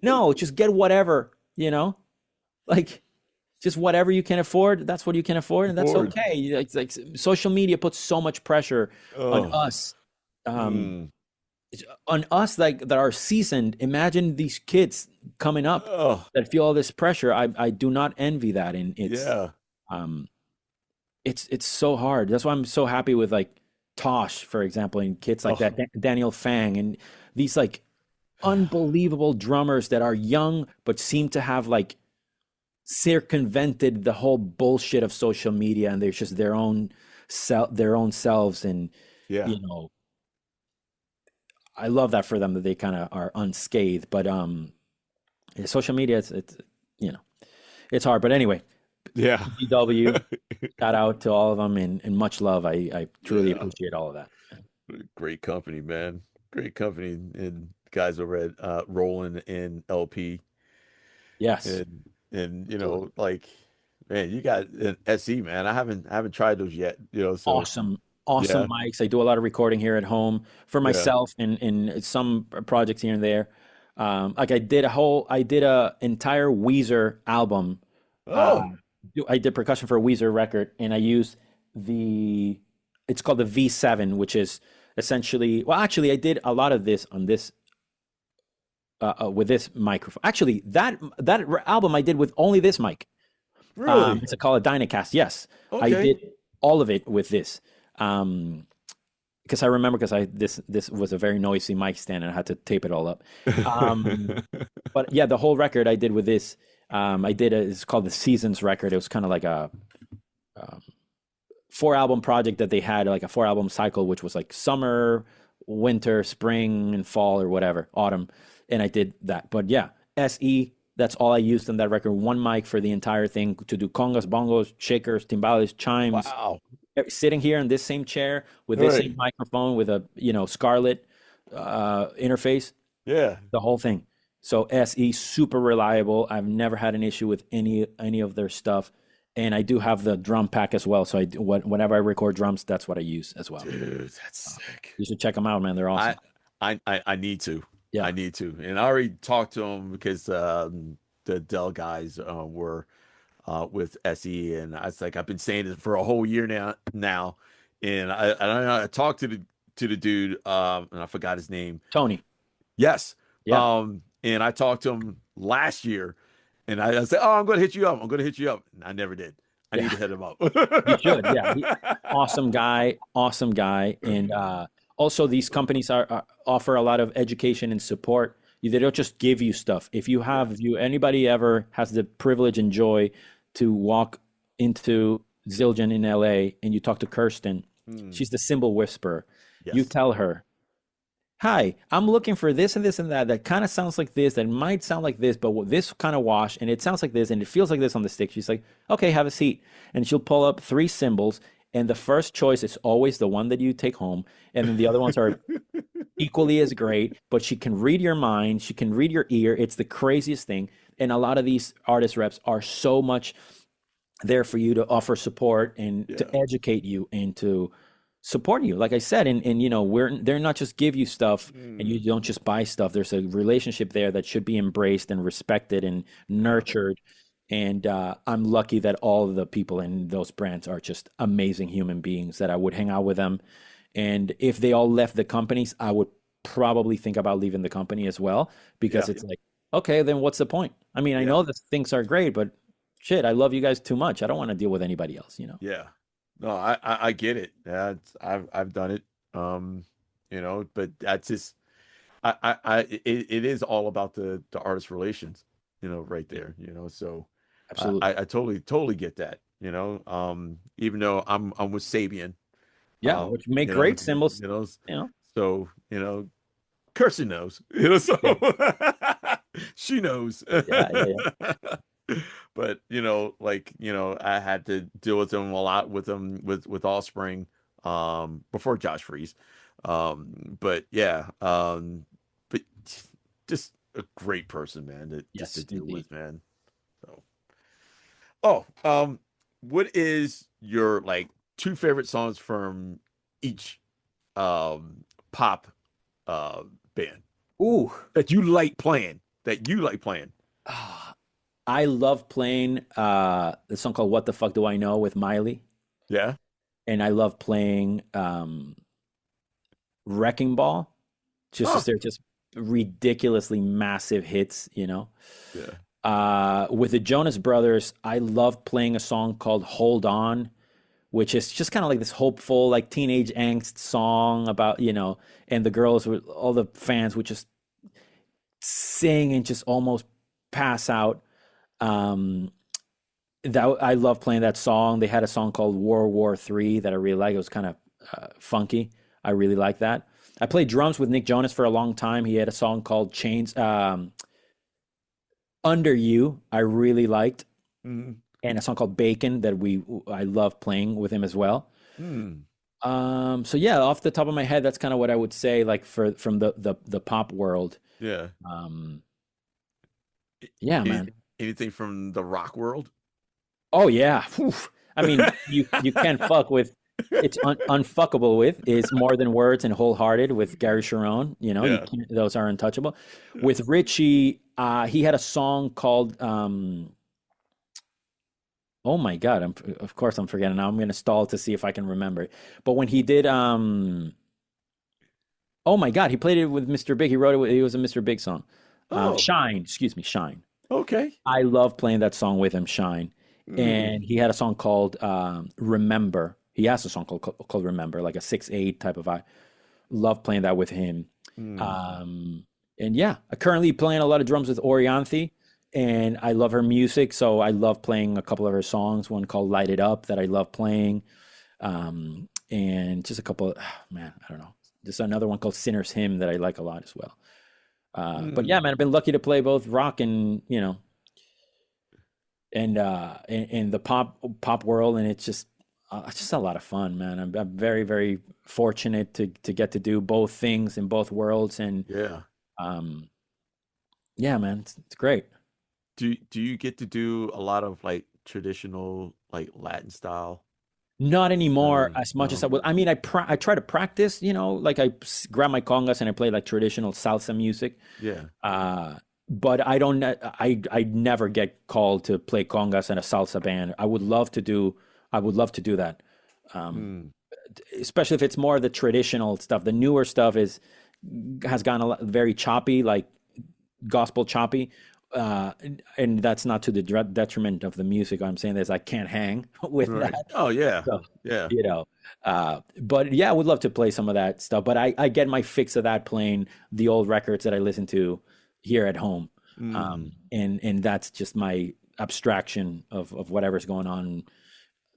no, just get whatever, like just whatever you can afford. That's what you can afford. And that's okay. It's like social media puts so much pressure on us. On us that are seasoned. Imagine these kids coming up that feel all this pressure. I do not envy that. And it's so hard. That's why I'm so happy with like Tosh, for example, and kids like that, Daniel Fang, and these like unbelievable drummers that are young but seem to have like circumvented the whole bullshit of social media, and they're just their own selves. And I love that for them, that they kind of are unscathed. But social media, it's hard. But anyway. Yeah. DW, shout out to all of them and much love. I truly appreciate all of that. Great company, man. Great company, and guys over at Roland and LP. Yes. And like, man, you got an SE, man. I haven't tried those yet. So awesome mics. I do a lot of recording here at home for myself and some projects here and there. Like I did a entire Weezer album. I did percussion for a Weezer record, and I used it's called the V7, which is essentially, well, actually I did a lot of this on this with this microphone. Actually, that album I did with only this mic. Really? It's called a Dynacast. Yes. Okay. I did all of it with this. Because I remember, this was a very noisy mic stand and I had to tape it all up. But yeah, the whole record I did with this. It's called the Seasons record. It was kind of like a 4-album project that they had, like a 4-album cycle, which was like summer, winter, spring, and fall, or whatever, autumn. And I did that. But yeah, SE, that's all I used on that record. One mic for the entire thing to do congas, bongos, shakers, timbales, chimes. Wow. Sitting here in this same chair with this same microphone with a Scarlett interface. Yeah. The whole thing. So SE, super reliable. I've never had an issue with any of their stuff, and I do have the drum pack as well. So whenever I record drums, that's what I use as well. Dude, that's sick. You should check them out, man. They're awesome. I need to. Yeah, I need to, and I already talked to them because the Dell guys were with SE, and I was like, I've been saying it for a whole year now, and I talked to the dude, and I forgot his name. Tony. Yes. Yeah. And I talked to him last year, and I said, "Oh, I'm going to hit you up. I'm going to hit you up." And I never did. I need to hit him up. You should. Yeah. Awesome guy. And also, these companies offer a lot of education and support. They don't just give you stuff. If anybody ever has the privilege and joy to walk into Zildjian in LA and you talk to Kirsten, she's the cymbal whisperer. Yes. You tell her, "Hi, I'm looking for this and this and that kind of sounds like this, that might sound like this, but with this kind of wash, and it sounds like this, and it feels like this on the stick." She's like, "Okay, have a seat." And she'll pull up 3 cymbals, and the first choice is always the one that you take home, and then the other ones are equally as great, but she can read your mind, she can read your ear. It's the craziest thing. And a lot of these artist reps are so much there for you to offer support and to educate you and to support you, like I said, and they're not just give you stuff and you don't just buy stuff. There's a relationship there that should be embraced and respected and nurtured, And I'm lucky that all of the people in those brands are just amazing human beings that I would hang out with them. And if they all left the companies, I would probably think about leaving the company as well, because it's like, okay, then what's the point? I mean, I know that things are great, but shit, I love you guys too much. I don't want to deal with anybody else, you know? Yeah. No, I get it. Yeah, I've done it. You know, but that's just it is all about the artist relations, you know, right there, you know. So Absolutely. I totally get that, you know. Even though I'm with Sabian, Yeah, which make you know, great cymbals, you know, you know. so you know, Kirsty knows, you know, so she knows. Yeah. But you know, like, you know, I had to deal with them a lot with them with Offspring, before Josh Freese. But yeah, but just a great person, man, just to Yes, deal indeed. with, man. So, oh, what is your like two favorite songs from each pop band Ooh. that you like playing? That you like playing? Ah, I love playing the song called What the Fuck Do I Know with Miley. Yeah. And I love playing Wrecking Ball, just Oh, because they're just ridiculously massive hits, you know. yeah. With the Jonas Brothers, I love playing a song called Hold On, which is just kind of like this hopeful, like teenage angst song about, you know, and the girls would, all the fans would just sing and just almost pass out. Um, that I love playing that song. They had a song called World War III that I really like. It was kind of funky. I really like that. I played drums with Nick Jonas for a long time. He had a song called Chains, Under You. I really liked, Mm, and a song called Bacon that I love playing with him as well. mm, So yeah, off the top of my head, that's kind of what I would say, like from the pop world. yeah. Um, yeah, Any, man. anything from the rock world? Oh yeah. Whew. I mean, you can't fuck with. It's unfuckable with is More Than Words and Wholehearted with Gary Sharon. You know, you Yeah. can't, those are untouchable. With Richie, he had a song called oh my God, of course I'm forgetting now. I'm gonna stall to see if I can remember. But when he did oh my God, he played it with Mr. Big. He wrote it. It was a Mr. Big song. Oh, Shine, excuse me, Shine. okay. I love playing that song with him, Shine. Mm, And he had a song called Remember. He has a song called Remember, like a 6/8 type of vibe. Love playing that with him. mm, Um, and yeah, I currently playing a lot of drums with Orianthi, and I love her music. So I love playing a couple of her songs. One called Light It Up that I love playing, and just a couple. Man, I don't know. There's another one called Sinner's Hymn that I like a lot as well. But yeah, mm. man, I've been lucky to play both rock and and in the pop world, and it's just a lot of fun, man. I'm very very fortunate to get to do both things in both worlds, and Yeah. um, yeah, man, it's great. Do you get to do a lot of like traditional like Latin style? Not anymore as much as No. I would. I mean, I try to practice, you know, like grab my congas and I play like traditional salsa music. Yeah. But I don't. I never get called to play congas in a salsa band. I would love to do. I would love to do that, um, Mm, especially if it's more of the traditional stuff. The newer stuff has gone very choppy, like gospel choppy, and that's not to the detriment of the music. I'm saying is I can't hang with right. that. Oh yeah. So, Yeah. you know, but yeah, I would love to play some of that stuff. But I get my fix of that playing the old records that I listen to here at home, Mm. and that's just my abstraction of whatever's going on.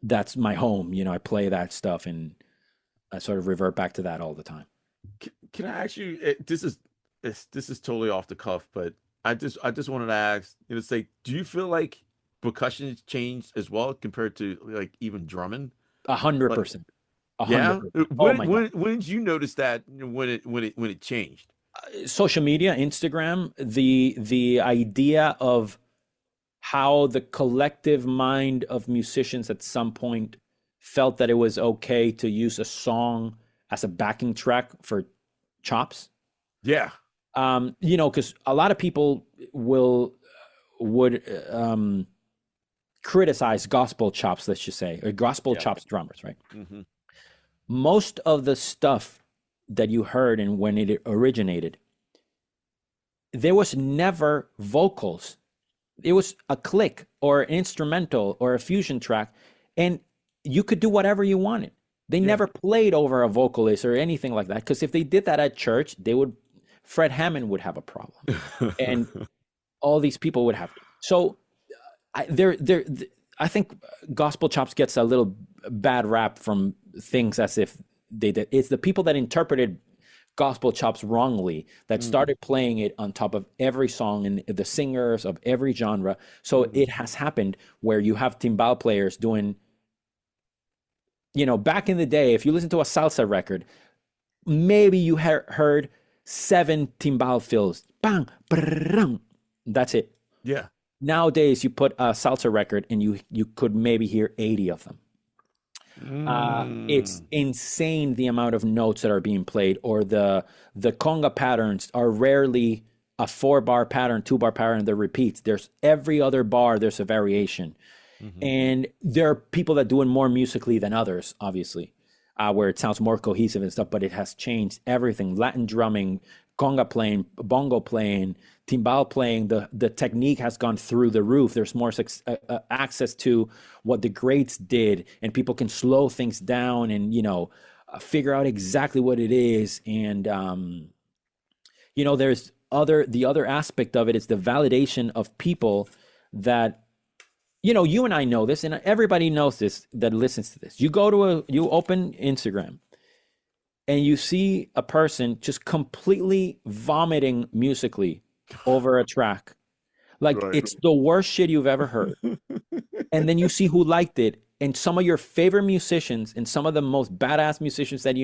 That's my home. You know, I play that stuff and I sort of revert back to that all the time. Can I ask you? This is totally off the cuff, but I just wanted to ask. You know, say, do you feel like percussion has changed as well compared to like even drumming? A hundred Like, percent. A hundred yeah. percent. Oh my God. When did you notice that when it changed? Social media, Instagram, the idea of how the collective mind of musicians at some point felt that it was okay to use a song as a backing track for chops. Yeah. You know, because a lot of people would criticize gospel chops, let's just say, or gospel chops drummers, right? Mm-hmm. Most of the stuff that you heard and when it originated, there was never vocals. It was a click or an instrumental or a fusion track, and you could do whatever you wanted. They never played over a vocalist or anything like that, because if they did that at church, Fred Hammond would have a problem, and all these people would have. So I think gospel chops gets a little bad rap from things as if they did. It's the people that interpreted gospel chops wrongly that started playing it on top of every song and the singers of every genre. So it has happened where you have timbal players doing, back in the day, if you listen to a salsa record, maybe you heard 7 timbal fills. Bang, brrrr, that's it. Yeah. Nowadays, you put a salsa record and you could maybe hear 80 of them. It's insane the amount of notes that are being played, or the conga patterns are rarely a 4-bar pattern, 2-bar pattern that repeats. There's every other bar, there's a variation. And there are people that do it more musically than others, obviously, where it sounds more cohesive and stuff, but it has changed everything. Latin drumming, conga playing, bongo playing, timbal playing, the technique has gone through the roof. There's more access to what the greats did, and people can slow things down and, figure out exactly what it is. And, there's the other aspect of it is the validation of people that, you and I know this, and everybody knows this that listens to this. You open Instagram and you see a person just completely vomiting musically over a track. Like, it's the worst shit you've ever heard. And then you see who liked it, and some of your favorite musicians and some of the most badass musicians that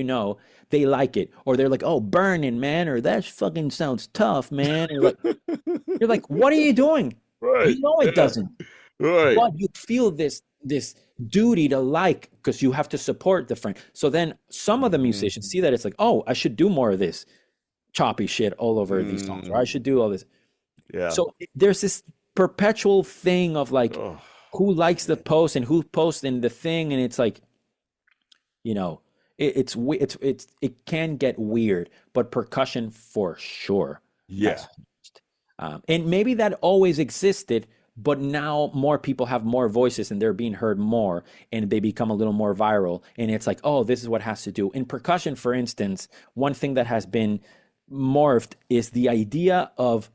they like it. Or they're like, oh, burning, man, or that fucking sounds tough, man. And you're like, what are you doing? Right. You know it doesn't. Right. But you feel this duty to like, because you have to support the friend. So then some of the musicians see that it's like, oh, I should do more of this choppy shit all over these songs, or I should do all this. Yeah. So there's this perpetual thing of like, who likes the post and who posts in the thing, and it's like, it can get weird, but percussion for sure. Yeah. And maybe that always existed, but now more people have more voices and they're being heard more, and they become a little more viral. And it's like, oh, this is what has to do. In percussion, for instance, one thing that has been morphed is the idea of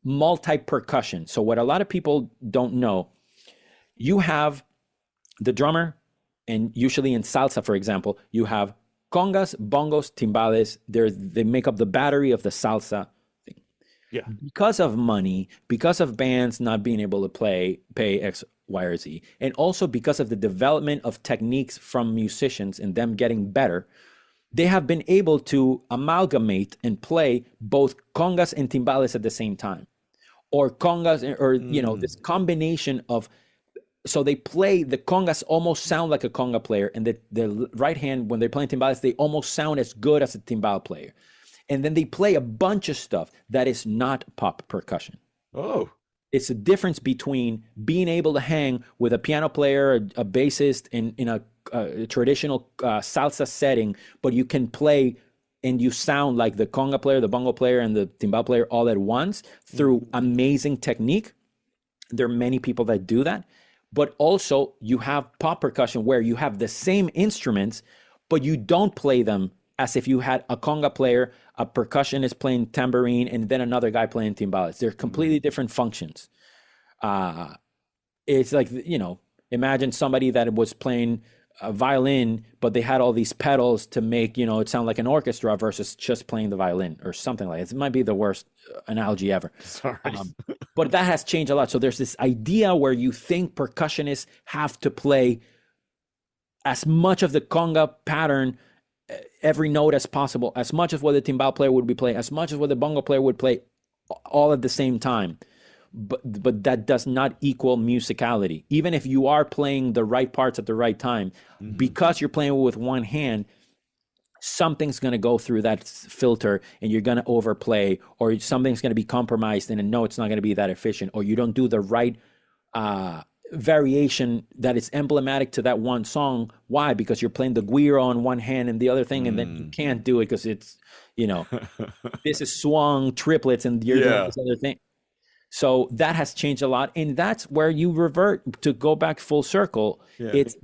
multi-percussion. So what a lot of people don't know, you have the drummer, and usually in salsa, for example, you have congas, bongos, timbales. They make up the battery of the salsa. Yeah. Because of money, because of bands not being able to pay X, Y, or Z, and also because of the development of techniques from musicians and them getting better, they have been able to amalgamate and play both congas and timbales at the same time. Or congas, or, this combination of, so they play, the congas almost sound like a conga player, and the right hand, when they're playing timbales, they almost sound as good as a timbal player. And then they play a bunch of stuff that is not pop percussion. Oh. It's a difference between being able to hang with a piano player, a bassist in a traditional salsa setting, but you can play and you sound like the conga player, the bongo player, and the timbal player all at once through amazing technique. There are many people that do that. But also you have pop percussion where you have the same instruments, but you don't play them as if you had a conga player, a percussionist playing tambourine, and then another guy playing timbales. They're completely different functions. It's like, imagine somebody that was playing a violin, but they had all these pedals to make, it sound like an orchestra versus just playing the violin or something like that. It might be the worst analogy ever. Sorry. But that has changed a lot. So there's this idea where you think percussionists have to play as much of the conga pattern, every note as possible, as much as what the timbal player would be playing, as much as what the bongo player would play, all at the same time. But that does not equal musicality. Even if you are playing the right parts at the right time, because you're playing with one hand, something's going to go through that filter and you're going to overplay, or something's going to be compromised and no, it's not going to be that efficient, or you don't do the right variation that is emblematic to that one song. Why? Because you're playing the guiro on one hand and the other thing, and then you can't do it because it's, this is swung triplets and you're doing this other thing. So that has changed a lot. And that's where you revert to go back full circle. Yeah. It's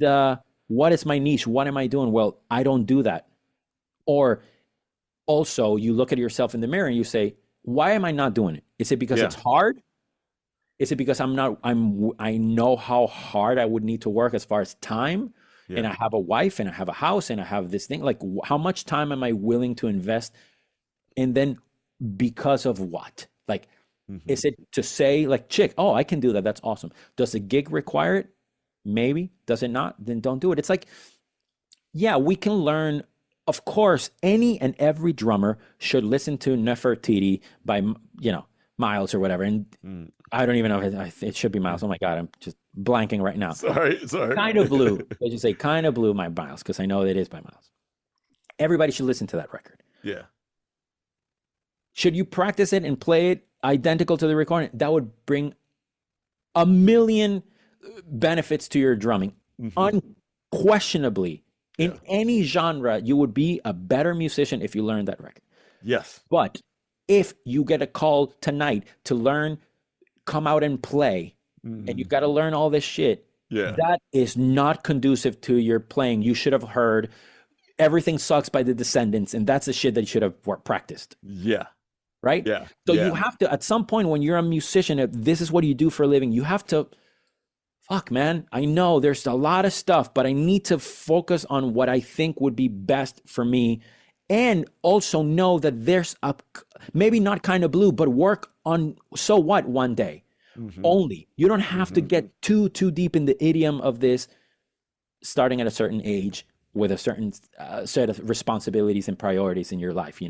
what is my niche? What am I doing? Well, I don't do that. Or also you look at yourself in the mirror and you say, why am I not doing it? Is it because it's hard? Is it because I know how hard I would need to work as far as time, and I have a wife and I have a house and I have this thing, like how much time am I willing to invest? And then because of what? Like, is it to say like, chick, oh, I can do that. That's awesome. Does the gig require it? Maybe. Does it not? Then don't do it. It's like, yeah, we can learn. Of course, any and every drummer should listen to Nefertiti by, Miles or whatever. And I don't even know if it should be Miles. Oh my God, I'm just blanking right now. Sorry. Kind of Blue. I should say Kind of Blue by Miles, because I know it is by Miles. Everybody should listen to that record. Yeah. Should you practice it and play it identical to the recording? That would bring a million benefits to your drumming. Unquestionably, in any genre, you would be a better musician if you learned that record. Yes. But if you get a call tonight to learn, come out and play, and you've got to learn all this shit, that is not conducive to your playing. You should have heard Everything Sucks by the Descendants, and that's the shit that you should have practiced. Yeah. Right? Yeah. So you have to, at some point when you're a musician, if this is what you do for a living, you have to, fuck, man, I know there's a lot of stuff, but I need to focus on what I think would be best for me. And also know that there's maybe not Kind of Blue, but work on So What one day only. You don't have to get too deep in the idiom of this, starting at a certain age with a certain set of responsibilities and priorities in your life,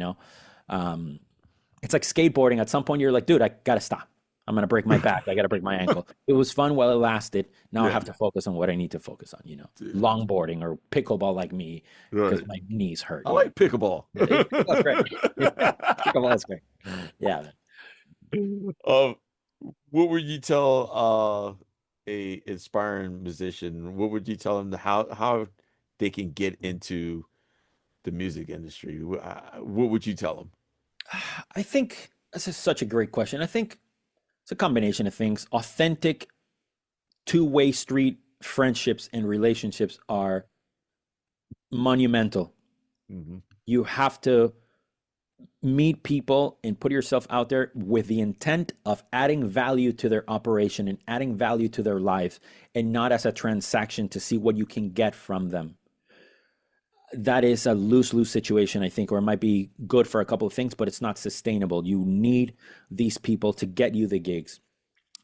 It's like skateboarding. At some point you're like, dude, I got to stop. I'm going to break my back. I got to break my ankle. It was fun while it lasted. Now I have to focus on what I need to focus on, longboarding or pickleball like me, because my knees hurt. I like pickleball. That's great. Pickleball is great. Yeah. What would you tell a inspiring musician? What would you tell them how they can get into the music industry? What would you tell them? I think this is such a great question. I think it's a combination of things. Authentic two-way street friendships and relationships are monumental. You have to meet people and put yourself out there with the intent of adding value to their operation and adding value to their lives, and not as a transaction to see what you can get from them. That is a lose-lose situation, I think, or it might be good for a couple of things, but it's not sustainable. You need these people to get you the gigs.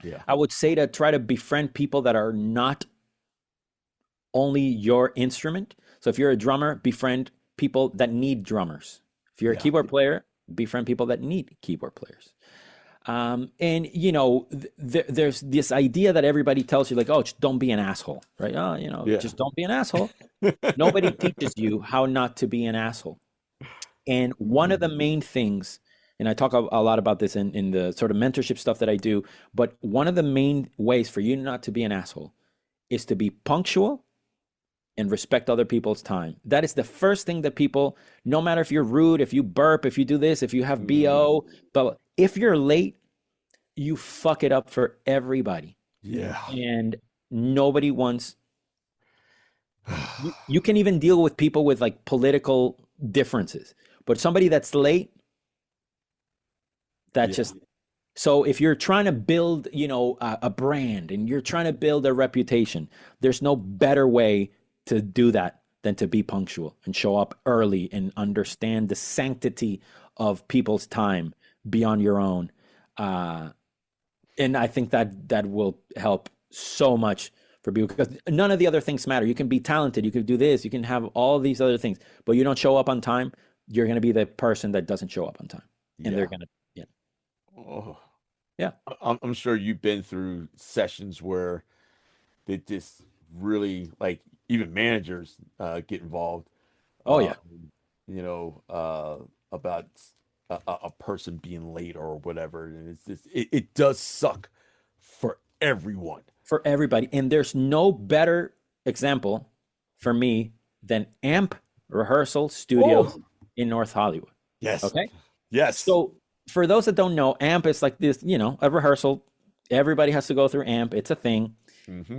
Yeah. I would say to try to befriend people that are not only your instrument. So if you're a drummer, befriend people that need drummers. If you're a keyboard player, befriend people that need keyboard players. And, there's this idea that everybody tells you, like, oh, just don't be an asshole, right? Oh, just don't be an asshole. Nobody teaches you how not to be an asshole. And one of the main things, and I talk a lot about this in the sort of mentorship stuff that I do, but one of the main ways for you not to be an asshole is to be punctual and respect other people's time. That is the first thing that people, no matter if you're rude, if you burp, if you do this, if you have BO, but if you're late, you fuck it up for everybody. Yeah. And nobody wants, you can even deal with people with like political differences, but somebody that's late, so if you're trying to build, a brand and you're trying to build a reputation, there's no better way to do that than to be punctual and show up early and understand the sanctity of people's time beyond your own. And I think that will help so much for people, because none of the other things matter. You can be talented, you can do this, you can have all these other things, but you don't show up on time, you're going to be the person that doesn't show up on time. And they're going to, Oh. Yeah. I'm sure you've been through sessions where they just really, like, even managers get involved. Oh, yeah. About a person being late or whatever. And it's just, it does suck for everyone. For everybody. And there's no better example for me than Amp Rehearsal Studios in North Hollywood. Yes. Okay. Yes. So for those that don't know, Amp is like this, a rehearsal. Everybody has to go through Amp. It's a thing.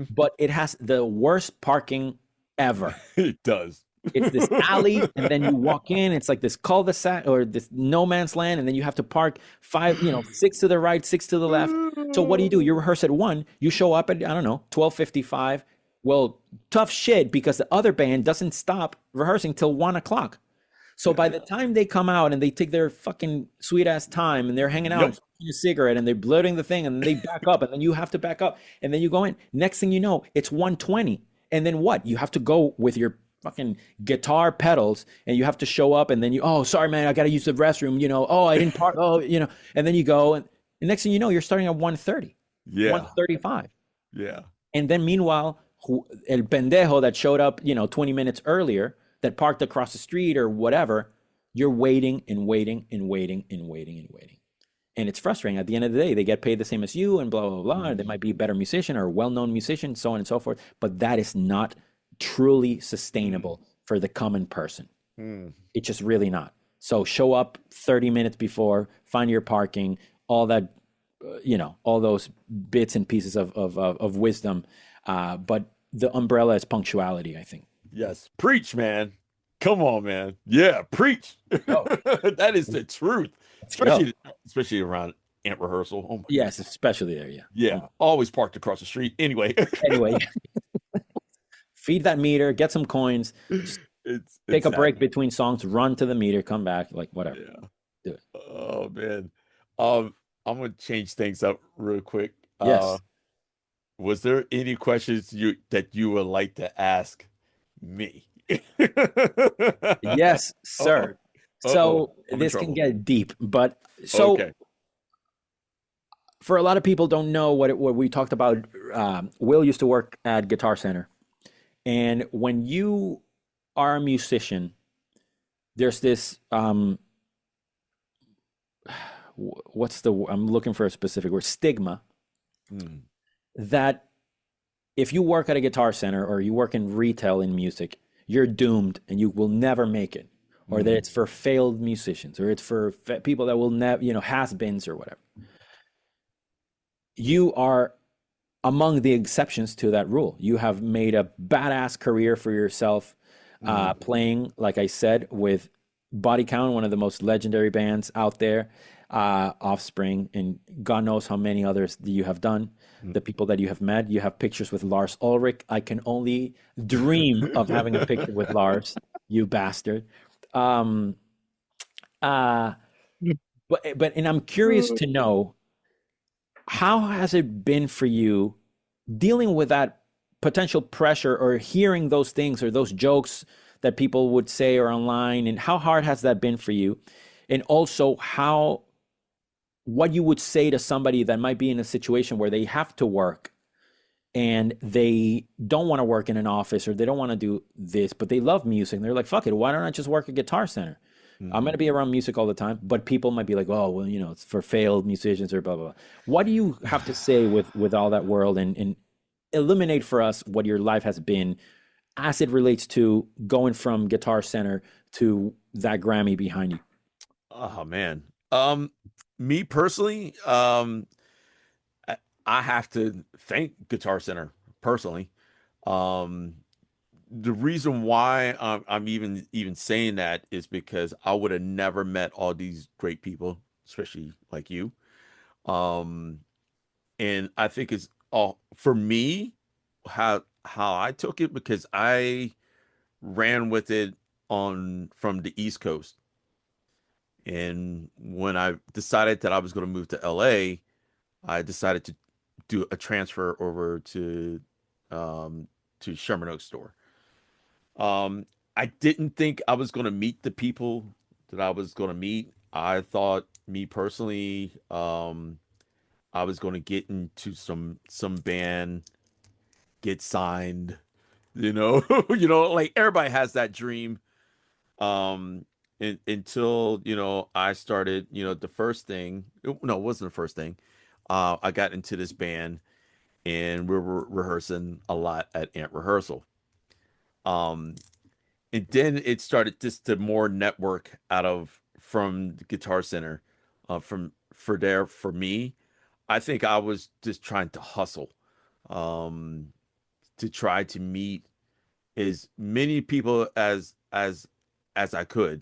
But it has the worst parking ever. It does. It's this alley, and then you walk in. It's like this cul-de-sac or this no man's land, and then you have to park 6 to the right, 6 to the left. So what do? You rehearse at 1. You show up at 12:55. Well, tough shit because the other band doesn't stop rehearsing till 1 o'clock. So by the time they come out and they take their fucking sweet ass time and they're hanging out, smoking a cigarette, and they're bloating the thing, and then they back up, and then you have to back up, and then you go in. Next thing you know, it's 1:20, and then what? You have to go with your fucking guitar pedals, and you have to show up, and then sorry man, I got to use the restroom, I didn't park, and then you go, and next thing you know, you're starting at 1:30, 1:35. Yeah. And then meanwhile, el pendejo that showed up, 20 minutes earlier, that parked across the street or whatever, you're waiting and waiting and waiting and waiting and waiting. And it's frustrating. At the end of the day, they get paid the same as you and blah, blah, blah. They might be a better musician or a well-known musician, so on and so forth. But that is not truly sustainable for the common person. It's just really not. So show up 30 minutes before, find your parking, all that, all those bits and pieces of wisdom. But the umbrella is punctuality, I think. Yes. Preach, man. Come on, man. Yeah, preach. That is the truth. Especially around Amp rehearsal. Oh my yes, especially there, yeah. Yeah. Always parked across the street. Anyway. Feed that meter, get some coins, take a break between songs, run to the meter, come back, like whatever. Yeah. Do it. Oh man. I'm gonna change things up real quick. Yes. Was there any questions that you would like to ask me? Yes, sir. So this can get deep, but for a lot of people don't know what we talked about. Will used to work at Guitar Center, and when you are a musician, there's this I'm looking for a specific word, stigma, that if you work at a Guitar Center or you work in retail in music, you're doomed and you will never make it, or that it's for failed musicians, or it's for people that will never, has-beens or whatever. You are among the exceptions to that rule. You have made a badass career for yourself, playing, like I said, with Body Count, one of the most legendary bands out there, Offspring, and God knows how many others that you have done. The people that you have met, you have pictures with Lars Ulrich. I can only dream of having a picture with Lars, you bastard. But I'm curious to know, how has it been for you dealing with that potential pressure, or hearing those things or those jokes that people would say or online, and how hard has that been for you? And also what you would say to somebody that might be in a situation where they have to work and they don't want to work in an office, or they don't want to do this, but they love music. And they're like, fuck it, why don't I just work at Guitar Center? I'm going to be around music all the time, but people might be like, oh, well, it's for failed musicians or blah, blah, blah. What do you have to say with all that world, and illuminate for us what your life has been as it relates to going from Guitar Center to that Grammy behind you? Oh man. Me personally, I have to thank Guitar Center personally. The reason why I'm even saying that is because I would have never met all these great people, especially like you. And I think it's all for me how I took it, because I ran with it from the East Coast. And when I decided that I was going to move to LA, I decided to do a transfer over to Sherman Oaks store. I didn't think I was going to meet the people that I was going to meet. I thought, me personally, I was going to get into some band, get signed, like everybody has that dream. Until I started, the first thing. No, it wasn't the first thing. I got into this band, and we were rehearsing a lot at Ant Rehearsal. And then it started just to more network out of from the Guitar Center, for me. I think I was just trying to hustle, to try to meet as many people as I could,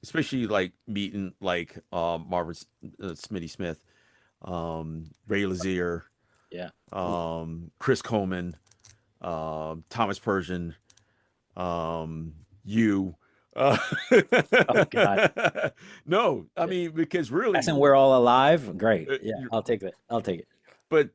especially like meeting like Marvin Smitty Smith, Ray Lazier, Yeah. Chris Coleman, Thomas Persian, you. Oh God. No, I mean, because really, And we're all alive. Great. Yeah, I'll take that. I'll take it. but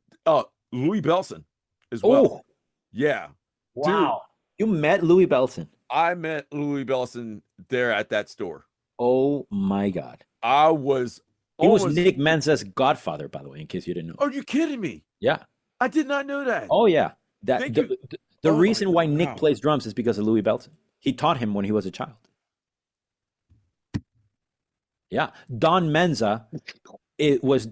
Louis Bellson as well. Oh, Yeah, wow. You met Louis Bellson. I met Louis Bellson there at that store. Oh my God. I was He was almost. Nick Menza's godfather, by the way, in case you didn't know. Are you kidding me? Yeah. I did not know that. Oh yeah. Thank you. The Oh my reason why God, Nick wow. plays drums is because of Louis Bellson. He taught him when he was a child. Yeah. Don Menza, it was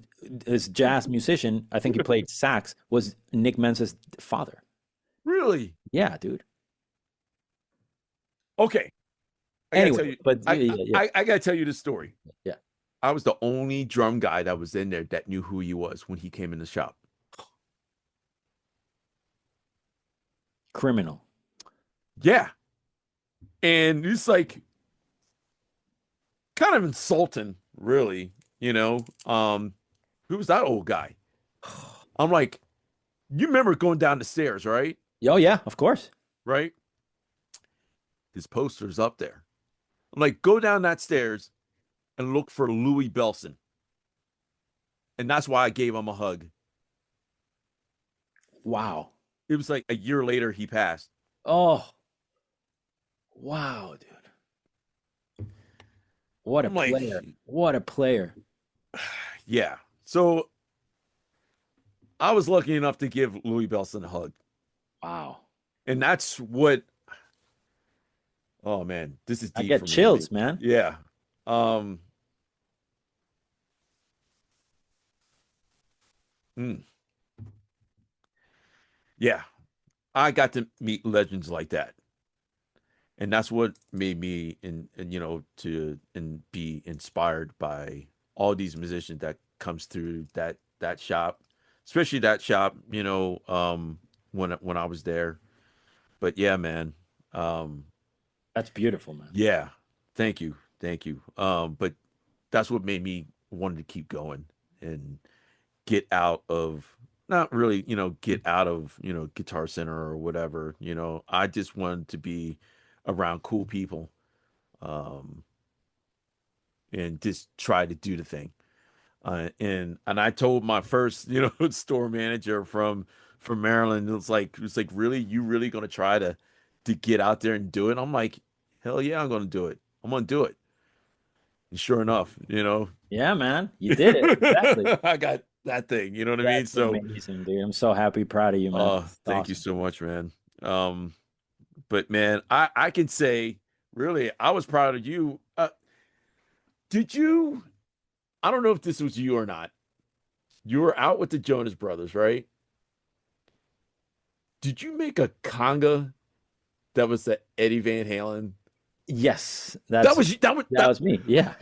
his jazz musician. I think he played sax. Was Nick Menza's father. Really? Yeah, dude. Okay. I gotta tell Anyway, you, but I, yeah. I gotta tell you this story. Yeah. I was the only drum guy that was in there that knew who he was when he came in the shop. Criminal. Yeah. And it's like kind of insulting, really, who's that old guy? I'm like, you remember going down the stairs, right? Oh yeah, of course. Right? His poster's up there. I'm like, go down that stairs and look for Louis Bellson. And that's why I gave him a hug. Wow. It was like a year later he passed. Oh. Wow, dude. What a I'm like, player. What a player. yeah. So I was lucky enough to give Louis Bellson a hug. Wow. And that's what, oh man, this is deep. I get for me, chills, man. Yeah. Yeah. I got to meet legends like that. And that's what made me be inspired by all these musicians that comes through that shop, especially that shop, when I was there. But yeah, man. That's beautiful, man. Yeah. Thank you. But that's what made me want to keep going and get out of, not really, get out of, Guitar Center or whatever. I just wanted to be around cool people, and just try to do the thing. And I told my first, store manager from Maryland, it was like, really, you really gonna try to get out there and do it? I'm like, hell yeah, I'm gonna do it. I'm gonna do it. And sure enough, Yeah, man. You did it. Exactly. I got that thing. You know what I mean? That's So amazing, dude. I'm so happy, proud of you, man. thank you so much, man. But man, I can say, really, I was proud of you. Did you? I don't know if this was you or not. You were out with the Jonas Brothers, right? Did you make a conga that was the Eddie Van Halen? Yes. That was me. Yeah.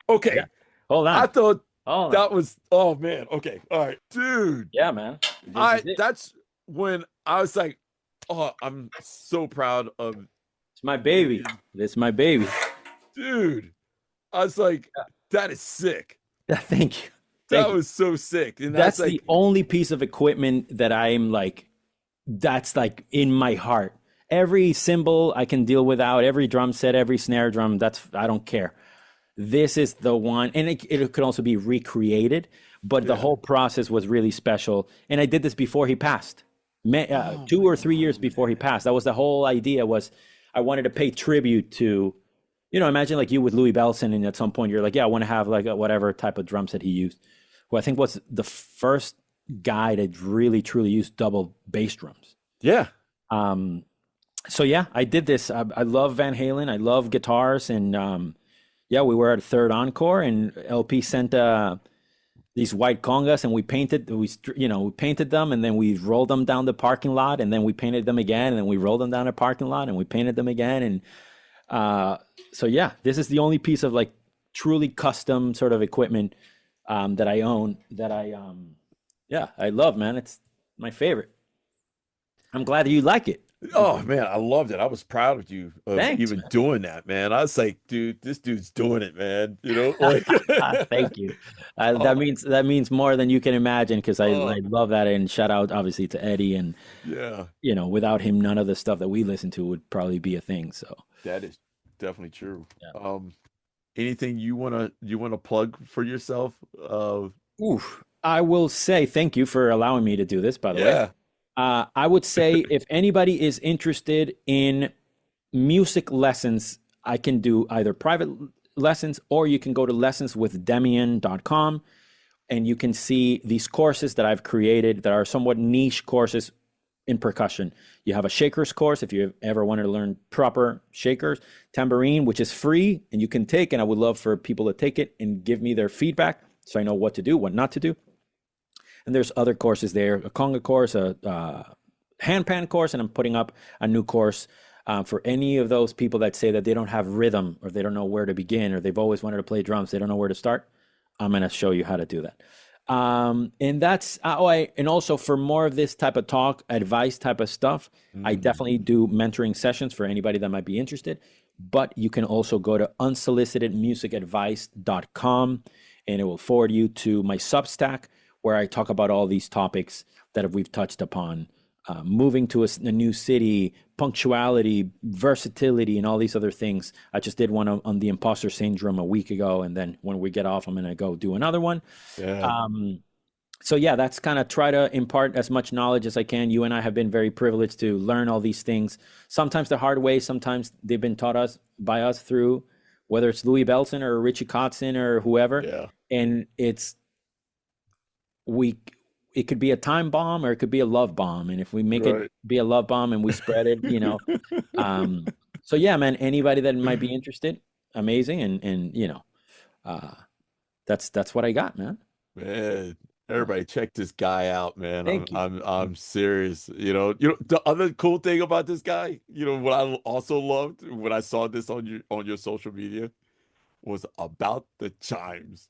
okay. Yeah. Hold on. I thought Hold on. that was, oh man. Okay. All right, dude. Yeah, man. This is it. That's when I was like, oh, I'm so proud of, It's my baby. It's my baby. dude. I was like, that is sick. Thank you. That Thank you. was so sick. And That's like, the only piece of equipment that I'm like, that's like in my heart. Every cymbal I can deal without, every drum set, every snare drum, I don't care. This is the one, and it could also be recreated, but the whole process was really special. And I did this before he passed, 2 or 3 years before he passed. That was the whole idea, was I wanted to pay tribute to, imagine like you with Louis Bellson, and at some point you're like, yeah, I want to have like whatever type of drums that he used. Who I think was the first guy that really truly used double bass drums. yeah. So yeah, I did this. I love Van Halen. I love guitars, and we were at a third encore, and LP sent a these white congas, and we painted them, and then we rolled them down the parking lot, and then we painted them again, and then we rolled them down the parking lot, and we painted them again. And so yeah, this is the only piece of like truly custom sort of equipment that I own, that I love, man. It's my favorite. I'm glad that you like it. Oh man, I loved it. I was proud of you of Thanks, even man. doing that, man. I was like, dude, this dude's doing it, man. You know, like Thank you. That means more than you can imagine, because I Oh. love that. And shout out obviously to Eddie, and Yeah, without him, none of the stuff that we listen to would probably be a thing. So that is definitely true. yeah. Anything you wanna plug for yourself? Oof. I will say thank you for allowing me to do this, by the way. Yeah. I would say if anybody is interested in music lessons, I can do either private lessons, or you can go to lessonswithdemian.com, and you can see these courses that I've created that are somewhat niche courses in percussion. You have a shakers course if you ever wanted to learn proper shakers, tambourine, which is free and you can take, and I would love for people to take it and give me their feedback so I know what to do, what not to do. And there's other courses there, a conga course, a handpan course, and I'm putting up a new course for any of those people that say that they don't have rhythm, or they don't know where to begin, or they've always wanted to play drums, they don't know where to start. I'm going to show you how to do that. And that's, and also for more of this type of talk, advice type of stuff, I definitely do mentoring sessions for anybody that might be interested. But you can also go to unsolicitedmusicadvice.com, and it will forward you to my Substack, where I talk about all these topics that we've touched upon. Moving to a new city, punctuality, versatility, and all these other things. I just did one on the imposter syndrome a week ago, and then when we get off, I'm going to go do another one. Yeah. So yeah, that's kind of try to impart as much knowledge as I can. You and I have been very privileged to learn all these things, sometimes the hard way, sometimes they've been taught us by us through, whether it's Louis Belson or Richie Kotzen or whoever. Yeah. And it could be a time bomb, or it could be a love bomb. And if we make it be a love bomb and we spread it, so yeah, man, anybody that might be interested, amazing. And that's what I got, man. Man, everybody check this guy out, man. Thank you. I'm serious. The other cool thing about this guy, what I also loved when I saw this on your social media, was about the chimes.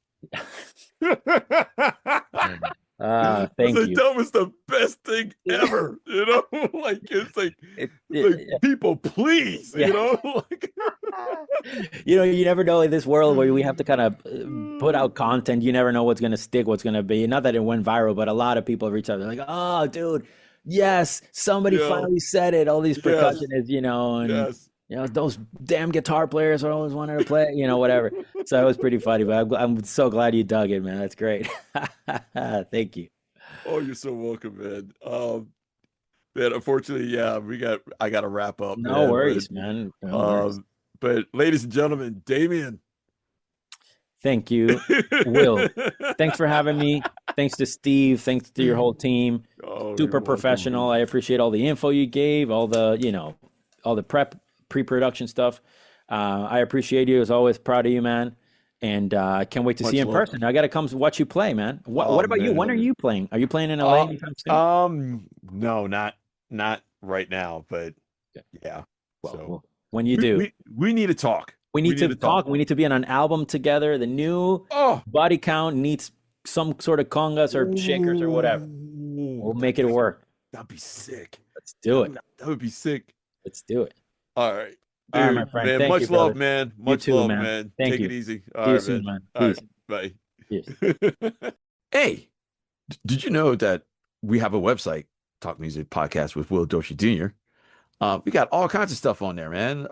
Thank you. That was the best thing ever. People, please, Yeah. You never know in this world where we have to kind of put out content. You never know what's going to stick, what's going to be. Not that it went viral, but a lot of people reach out. They're like, "Oh, dude, yes, somebody finally said it." All these percussionists, and yes. Those damn guitar players are always wanting to play, whatever. So it was pretty funny, but I'm so glad you dug it, man. That's great. Thank you. Oh, you're so welcome, man. Man, unfortunately, I got to wrap up. No worries, man. No worries. But ladies and gentlemen, Demian. Thank you, Will. Thanks for having me. Thanks to Steve. Thanks to your whole team. Oh, super professional. I appreciate all the info you gave, all the, all the pre-production stuff. I appreciate you, as always. Proud of you, man. And I can't wait to see you in person. I got to come watch you play, man. What about you? When are you playing? Are you playing in LA anytime soon? No, not right now, but yeah. Well, when you do, we need to talk. We need to talk. We need to be on an album together. The new Body Count needs some sort of congas or shakers or whatever. We'll make it work. That'd be sick. Let's do it. That would be sick. Let's do it. All right. Dude, all right, my friend. Man, much love, man. Much love, man. Thank Take you. it easy. All right, soon, man. All right, bye. Hey, did you know that we have a website, Talk Music Podcast with Will Dorsey Jr.? We got all kinds of stuff on there, man.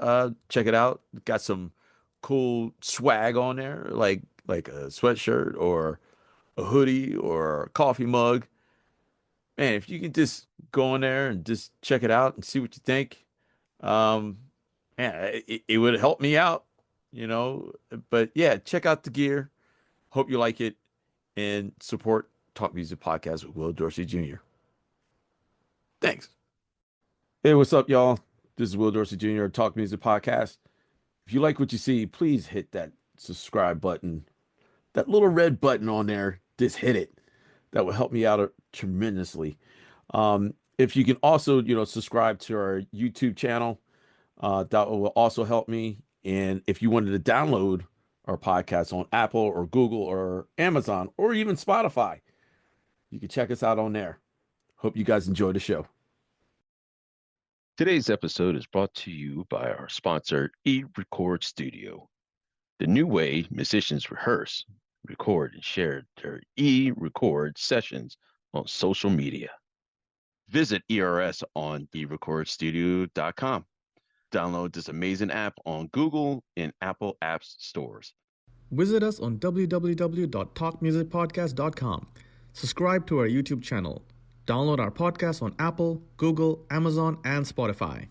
Check it out. Got some cool swag on there, like a sweatshirt or a hoodie or a coffee mug. Man, if you can just go on there and just check it out and see what you think, it would help me out, But yeah, check out the gear. Hope you like it, and support Talk Music Podcast with Will Dorsey Jr. Thanks. Hey, what's up, y'all? This is Will Dorsey Jr. of Talk Music Podcast. If you like what you see, please hit that subscribe button, that little red button on there just hit it. That would help me out tremendously. If you can also, subscribe to our YouTube channel, that will also help me. And if you wanted to download our podcast on Apple or Google or Amazon or even Spotify, you can check us out on there. Hope you guys enjoy the show. Today's episode is brought to you by our sponsor, E-Record Studio, the new way musicians rehearse, record, and share their E-Record sessions on social media. Visit ERS on erecordstudio.com. Download this amazing app on Google and Apple Apps stores. Visit us on www.talkmusicpodcast.com. Subscribe to our YouTube channel. Download our podcast on Apple, Google, Amazon, and Spotify.